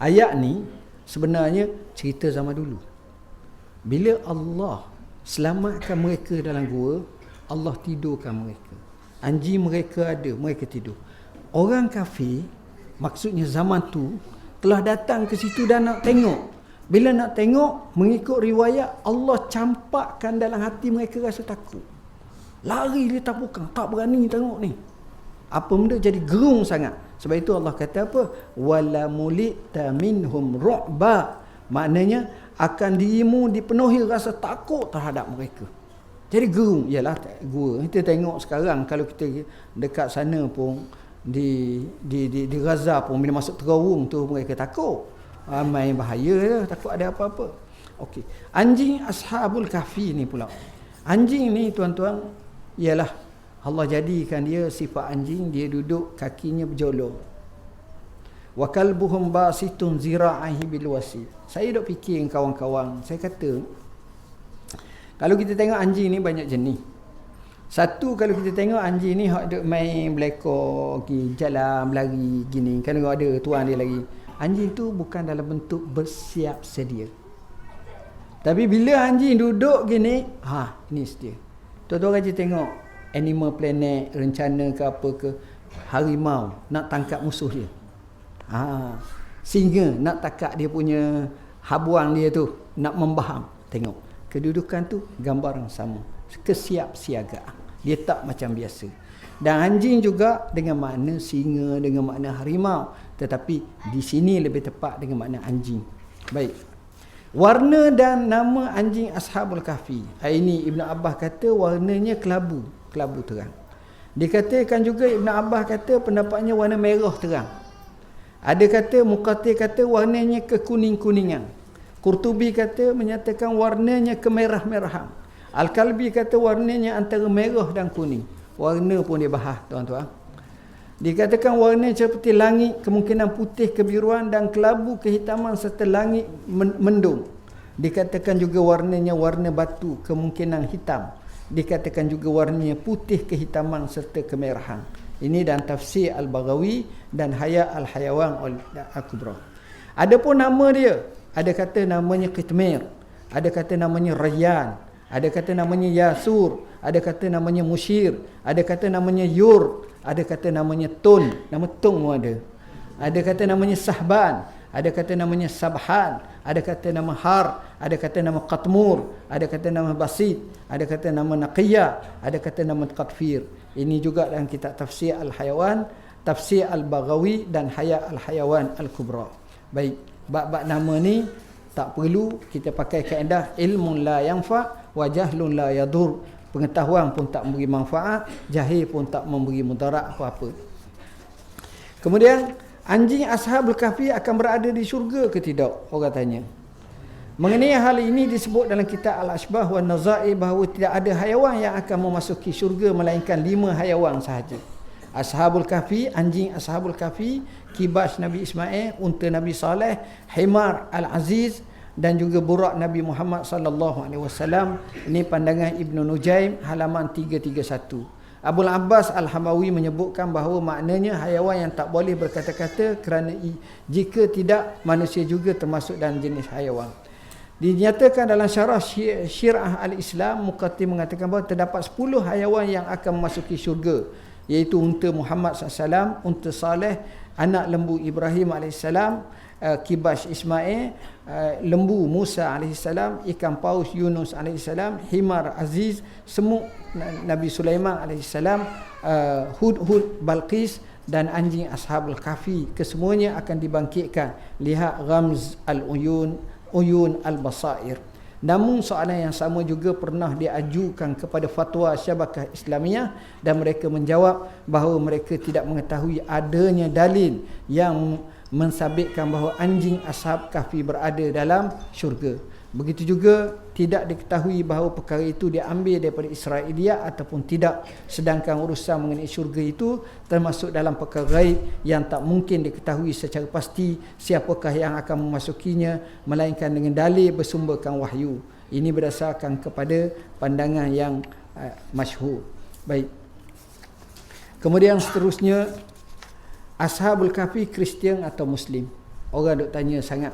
[SPEAKER 1] ayat ni sebenarnya cerita zaman dulu. Bila Allah selamatkan mereka dalam gua, Allah tidurkan mereka. Anjing mereka ada, mereka tidur. Orang kafir, maksudnya zaman tu, telah datang ke situ dan nak tengok. Bila nak tengok, mengikut riwayat, Allah campakkan dalam hati mereka rasa takut. Lari dia tapukang, tak berani tengok ni. Apa benda jadi gerung sangat. Sebab itu Allah kata apa? Wala mulita minhum ru'ba. Maknanya akan dirimu dipenuhi rasa takut terhadap mereka. Jadi gerung. Yalah gua. Kita tengok sekarang kalau kita dekat sana pun di Gaza pun bila masuk terowong tu mereka takut. Main bahaya, takut ada apa-apa. Okey. Anjing Ashabul Kahfi ni pula. Anjing ni tuan-tuan, ialah Allah jadikan dia sifat anjing, dia duduk kakinya berjolong. Wa kalbuhum basitun zira'ihi bil wasi. Saya duk fikir kawan-kawan, saya kata kalau kita tengok anjing ni banyak jenis. Satu, kalau kita tengok anjing ni hak duk main belakang, jalan berlari gini, kan ada tuan dia lagi. Anjing tu bukan dalam bentuk bersiap sedia. Tapi bila anjing duduk gini, ini sedia. Tuan-tuan rajin tengok Animal Planet, rencana ke apa ke, harimau nak tangkap musuh dia. Singa nak tangkap dia punya habuang dia tu, nak membaham. Tengok, kedudukan tu gambar yang sama. Kesiapsiagaan. Dia tak macam biasa. Dan anjing juga dengan makna singa, dengan makna harimau. Tetapi di sini lebih tepat dengan makna anjing. Baik. Warna dan nama anjing Ashabul Kahfi. Ini Ibn Abbas kata warnanya kelabu. Kelabu terang. Dikatakan juga Ibn Abbas kata pendapatnya warna merah terang. Ada kata, Muqatil kata warnanya kekuning-kuningan. Qurtubi kata menyatakan warnanya kemerah-merahan. Al-Kalbi kata warnanya antara merah dan kuning. Warna pun dia bahas tuan-tuan. Dikatakan warna seperti langit, kemungkinan putih kebiruan dan kelabu kehitaman serta langit mendung. Dikatakan juga warnanya warna batu, kemungkinan hitam. Dikatakan juga warnanya putih kehitaman serta kemerahan. Ini dan tafsir Al-Baghawi dan Haya Al-Hayawan Al-Kubra. Adapun nama dia, ada kata namanya Qitmir, ada kata namanya Rayyan, ada kata namanya Yasur, ada kata namanya Mushir, ada kata namanya Yur, ada kata namanya Tun, nama Tun pun ada. Ada kata namanya Sahban, ada kata namanya Sabhan, ada kata nama Har, ada kata nama Qatmur, ada kata nama Basit, ada kata nama Naqiyya, ada kata nama Qatfir. Ini juga dalam kitab tafsir Al-Hayawan, tafsir Al-Baghawi dan Haya Al-Hayawan Al-Kubra. Baik, bab-bab nama ni tak perlu kita pakai kaedah ilmun la yanfa wa jahlun la yadur. Pengetahuan pun tak memberi manfaat, jahil pun tak memberi mudarat apa-apa. Kemudian, anjing Ashabul Kahfi akan berada di syurga ke tidak? Orang tanya. Mengenai hal ini disebut dalam kitab Al-Ashbah wa Naza'i bahawa tidak ada haiwan yang akan memasuki syurga melainkan 5 haiwan sahaja. Ashabul Kahfi, anjing Ashabul Kahfi, kibas Nabi Ismail, unta Nabi Saleh, himar Al-Aziz dan juga burak Nabi Muhammad sallallahu alaihi wasallam. Ini pandangan Ibn Nujaim halaman 331. Abul Abbas Al-Hamawi menyebutkan bahawa maknanya haiwan yang tak boleh berkata-kata kerana jika tidak manusia juga termasuk dalam jenis haiwan. Dinyatakan dalam syarah Syirah Al-Islam, Muqatil mengatakan bahawa terdapat 10 haiwan yang akan memasuki syurga, iaitu unta Muhammad SAW, unta Saleh, anak lembu Ibrahim AS, kibas Ismail, lembu Musa AS, ikan paus Yunus AS, himar Aziz, semut Nabi Sulaiman AS, hud-hud Balqis dan anjing Ashabul Kahfi. Kesemuanya akan dibangkitkan. Lihat Ghamz Uyun Al-Basair. Namun soalan yang sama juga pernah diajukan kepada Fatwa Syabakah Islamiyah dan mereka menjawab bahawa mereka tidak mengetahui adanya dalil yang mensabitkan bahawa anjing Ashab Kahfi berada dalam syurga. Begitu juga tidak diketahui bahawa perkara itu diambil daripada Israiliyat ataupun tidak. Sedangkan urusan mengenai syurga itu termasuk dalam perkara gaib yang tak mungkin diketahui secara pasti siapakah yang akan memasukinya melainkan dengan dalil bersumberkan wahyu. Ini berdasarkan kepada pandangan yang masyhur. Baik. Kemudian seterusnya, Ashabul Kahfi Kristian atau Muslim? Orang duk tanya sangat.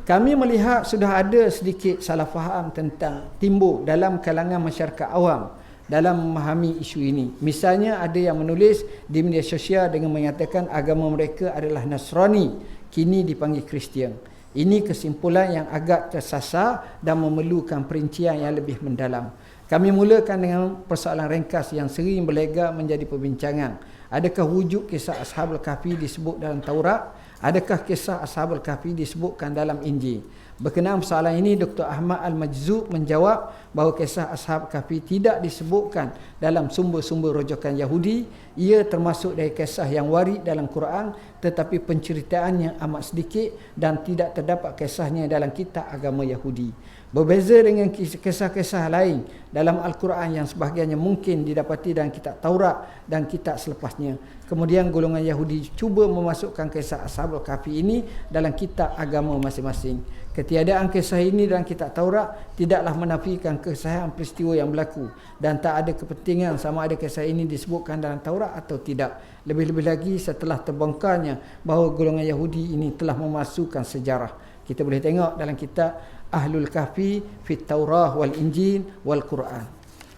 [SPEAKER 1] Kami melihat sudah ada sedikit salah faham tentang timbul dalam kalangan masyarakat awam dalam memahami isu ini. Misalnya ada yang menulis di media sosial dengan menyatakan agama mereka adalah Nasrani, kini dipanggil Kristian. Ini kesimpulan yang agak tersasar dan memerlukan perincian yang lebih mendalam. Kami mulakan dengan persoalan ringkas yang sering berlega menjadi perbincangan. Adakah wujud kisah Ashabul Kahfi disebut dalam Taurat? Adakah kisah Ashabul Kahfi disebutkan dalam Injil? Berkenaan persoalan ini, Dr. Ahmad Al-Majzub menjawab bahawa kisah Ashab Kahfi tidak disebutkan dalam sumber-sumber rujukan Yahudi. Ia termasuk dari kisah yang warid dalam Quran, tetapi penceritaannya amat sedikit dan tidak terdapat kisahnya dalam kitab agama Yahudi. Berbeza dengan kisah-kisah lain dalam Al-Quran yang sebahagiannya mungkin didapati dalam kitab Taurat dan kitab selepasnya. Kemudian golongan Yahudi cuba memasukkan kisah Ashabul Kahfi ini dalam kitab agama masing-masing. Ketiadaan kisah ini dalam kitab Taurat tidaklah menafikan kesahihan peristiwa yang berlaku dan tak ada kepentingan sama ada kisah ini disebutkan dalam Taurat atau tidak. Lebih-lebih lagi setelah terbongkarnya bahawa golongan Yahudi ini telah memasukkan sejarah. Kita boleh tengok dalam kitab Ahlul Kahfi fit Taurah wal Injil wal Quran.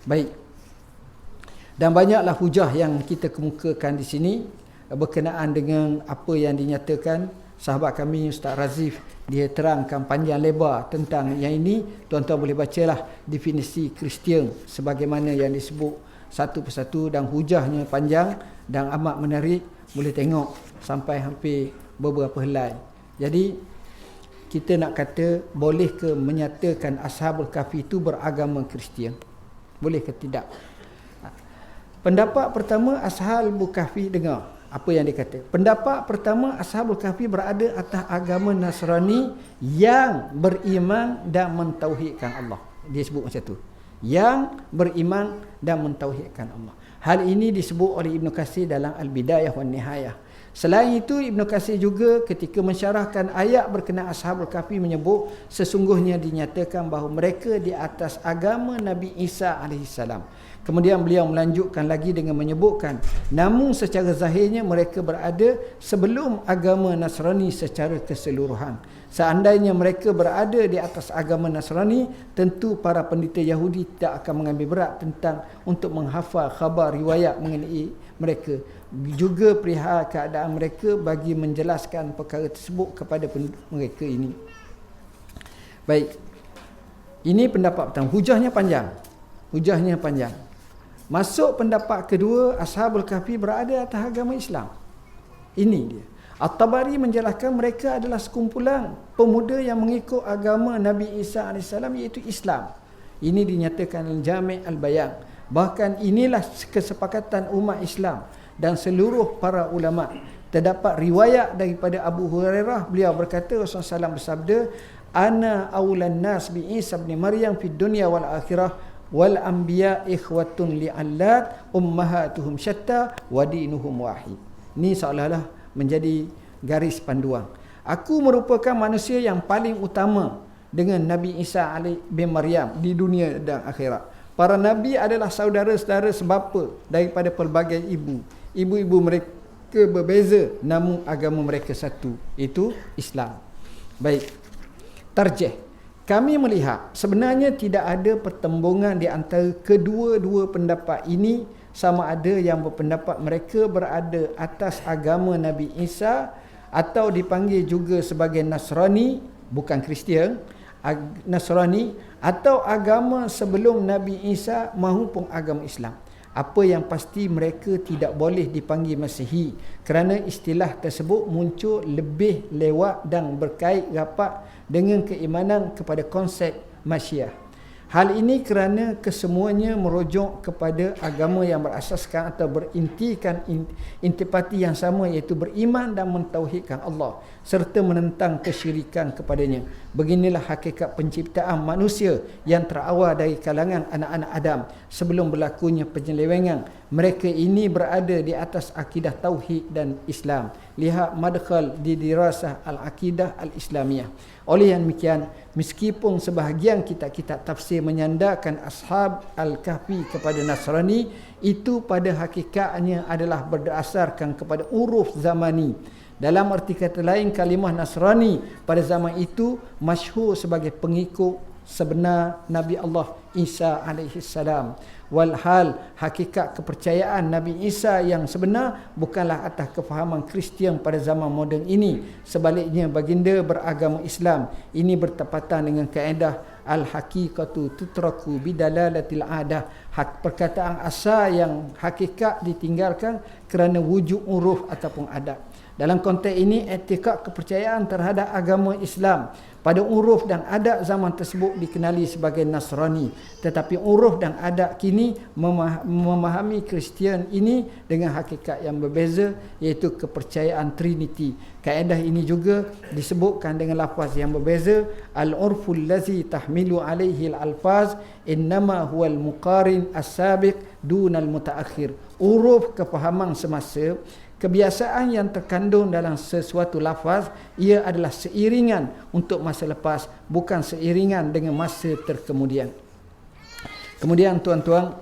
[SPEAKER 1] Baik. Dan banyaklah hujah yang kita kemukakan di sini berkenaan dengan apa yang dinyatakan sahabat kami Ustaz Razif. Dia terangkan panjang lebar tentang yang ini. Tuan-tuan boleh bacalah definisi Kristian sebagaimana yang disebut satu persatu, dan hujahnya panjang dan amat menarik. Boleh tengok sampai hampir beberapa helai. Jadi kita nak kata, boleh ke menyatakan Ashabul Kahfi itu beragama Kristian? Boleh ke tidak? Pendapat pertama, Ashabul Kahfi, dengar apa yang dia kata. Pendapat pertama, Ashabul Kahfi berada atas agama Nasrani yang beriman dan mentauhidkan Allah. Dia sebut macam tu. Yang beriman dan mentauhidkan Allah. Hal ini disebut oleh Ibn Katsir dalam Al-Bidayah wan Nihayah. Selain itu, Ibn Katsir juga ketika mensyarahkan ayat berkenaan Ashabul Kahfi menyebut sesungguhnya dinyatakan bahawa mereka di atas agama Nabi Isa AS. Kemudian beliau melanjutkan lagi dengan menyebutkan, namun secara zahirnya mereka berada sebelum agama Nasrani secara keseluruhan. Seandainya mereka berada di atas agama Nasrani, tentu para pendeta Yahudi tidak akan mengambil berat tentang untuk menghafal khabar riwayat mengenai mereka, juga perihal keadaan mereka bagi menjelaskan perkara tersebut kepada mereka ini. Baik. Ini pendapat pertama. Hujahnya panjang. Masuk pendapat kedua, Ashabul Kahfi berada atas agama Islam. Ini dia. At-Tabari menjelaskan mereka adalah sekumpulan pemuda yang mengikut agama Nabi Isa AS, iaitu Islam. Ini dinyatakan dalam Jami' Al-Bayan. Bahkan inilah kesepakatan umat Islam dan seluruh para ulama. Terdapat riwayat daripada Abu Hurairah, beliau berkata Rasulullah SAW bersabda, ana awlan nas bi Isa bin Maryam fid dunya wal akhirah wal anbiya ikhwatun li'allat ummahatuhum syatta wa dinuhum wahid. Ini seolah-olah menjadi garis panduan. Aku merupakan manusia yang paling utama dengan Nabi Isa bin Maryam di dunia dan akhirat. Para nabi adalah saudara-saudara sebapa daripada pelbagai ibu. Ibu-ibu mereka berbeza, namun agama mereka satu, itu Islam. Baik. Tarjih. Kami melihat sebenarnya tidak ada pertembungan di antara kedua-dua pendapat ini, sama ada yang berpendapat mereka berada atas agama Nabi Isa atau dipanggil juga sebagai Nasrani, bukan Kristian, Nasrani, atau agama sebelum Nabi Isa maupun agama Islam. Apa yang pasti mereka tidak boleh dipanggil Masihi kerana istilah tersebut muncul lebih lewat dan berkait rapat dengan keimanan kepada konsep Masyiah. Hal ini kerana kesemuanya merujuk kepada agama yang berasaskan atau berintikan intipati yang sama, iaitu beriman dan mentauhidkan Allah serta menentang kesyirikan kepadanya. Beginilah hakikat penciptaan manusia yang terawal dari kalangan anak-anak Adam sebelum berlakunya penyelewengan. Mereka ini berada di atas akidah tauhid dan Islam. Lihat madkhal di dirasah al-aqidah al-islamiyah. Oleh yang demikian, meskipun sebahagian kitab-kitab tafsir menyandarkan Ashab Al-Kahfi kepada Nasrani, itu pada hakikatnya adalah berdasarkan kepada uruf zamani. Dalam arti kata lain, kalimah Nasrani pada zaman itu masyhur sebagai pengikut sebenar Nabi Allah Isa alaihi salam. Walhal hakikat kepercayaan Nabi Isa yang sebenar bukanlah atas kefahaman Kristian pada zaman moden ini. Sebaliknya baginda beragama Islam. Ini bertepatan dengan kaedah al-haqiqatu tutraku bidalalatil adah. Perkataan asal yang hakikat ditinggalkan kerana wujud uruf ataupun adat. Dalam konteks ini, etikad kepercayaan terhadap agama Islam pada uruf dan adat zaman tersebut dikenali sebagai Nasrani. Tetapi uruf dan adat kini memahami Kristian ini dengan hakikat yang berbeza, iaitu kepercayaan Trinity. Kaedah ini juga disebutkan dengan lafaz yang berbeza. Al-urful lazi tahmilu alaihi al-alfaz innama huwal muqarin as-sabiq dunal mutaakhir. Uruf kefahaman semasa, kebiasaan yang terkandung dalam sesuatu lafaz, ia adalah seiringan untuk masa lepas, bukan seiringan dengan masa terkemudian. Kemudian tuan-tuan,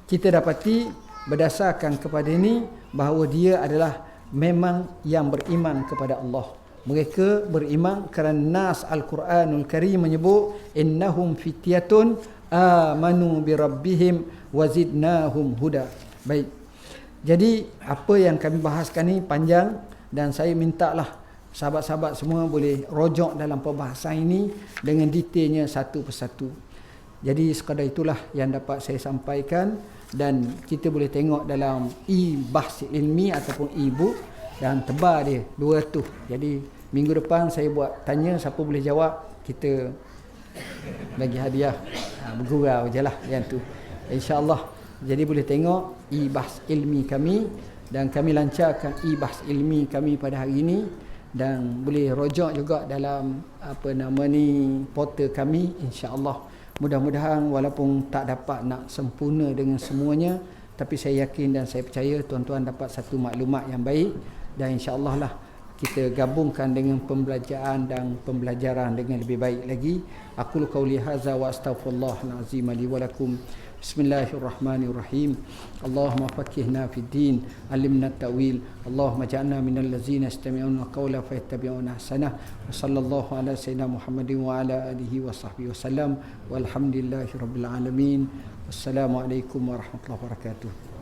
[SPEAKER 1] kita dapati berdasarkan kepada ini bahawa dia adalah memang yang beriman kepada Allah. Mereka beriman kerana nas Al-Quranul Karim menyebut innahum fityatun amanu bi rabbihim wazidnahum huda. Baik. Jadi apa yang kami bahaskan ni panjang dan saya mintalah sahabat-sahabat semua boleh rojok dalam perbahasan ini dengan detailnya satu persatu. Jadi sekadar itulah yang dapat saya sampaikan, dan kita boleh tengok dalam e-bahs ilmi ataupun e-book, dan tebal dia 200. Jadi minggu depan saya buat tanya, siapa boleh jawab kita bagi hadiah. Bergurau je lah yang tu, insya-Allah. Jadi boleh tengok e-bahs ilmi kami, dan kami lancarkan e-bahs ilmi kami pada hari ini, dan boleh rojok juga dalam portal kami, insya-Allah. Mudah-mudahan walaupun tak dapat nak sempurna dengan semuanya, tapi saya yakin dan saya percaya tuan-tuan dapat satu maklumat yang baik, dan insya-Allah lah kita gabungkan dengan pembelajaran dan pembelajaran dengan lebih baik lagi. Aqulu qauli hadza wa astaghfirullahal azim li wa lakum. Bismillahirrahmanirrahim. Allahumma faqihna fid din, alimna at-ta'wil. Allahumma ja'alna minal ladzina yastami'una qawla fayattabi'una ahsanah. Wa sallallahu ala sayyidina Muhammadin wa ala alihi wa sahbihi wasallam. Walhamdulillahirabbil alamin. Wassalamualaikum warahmatullahi wabarakatuh.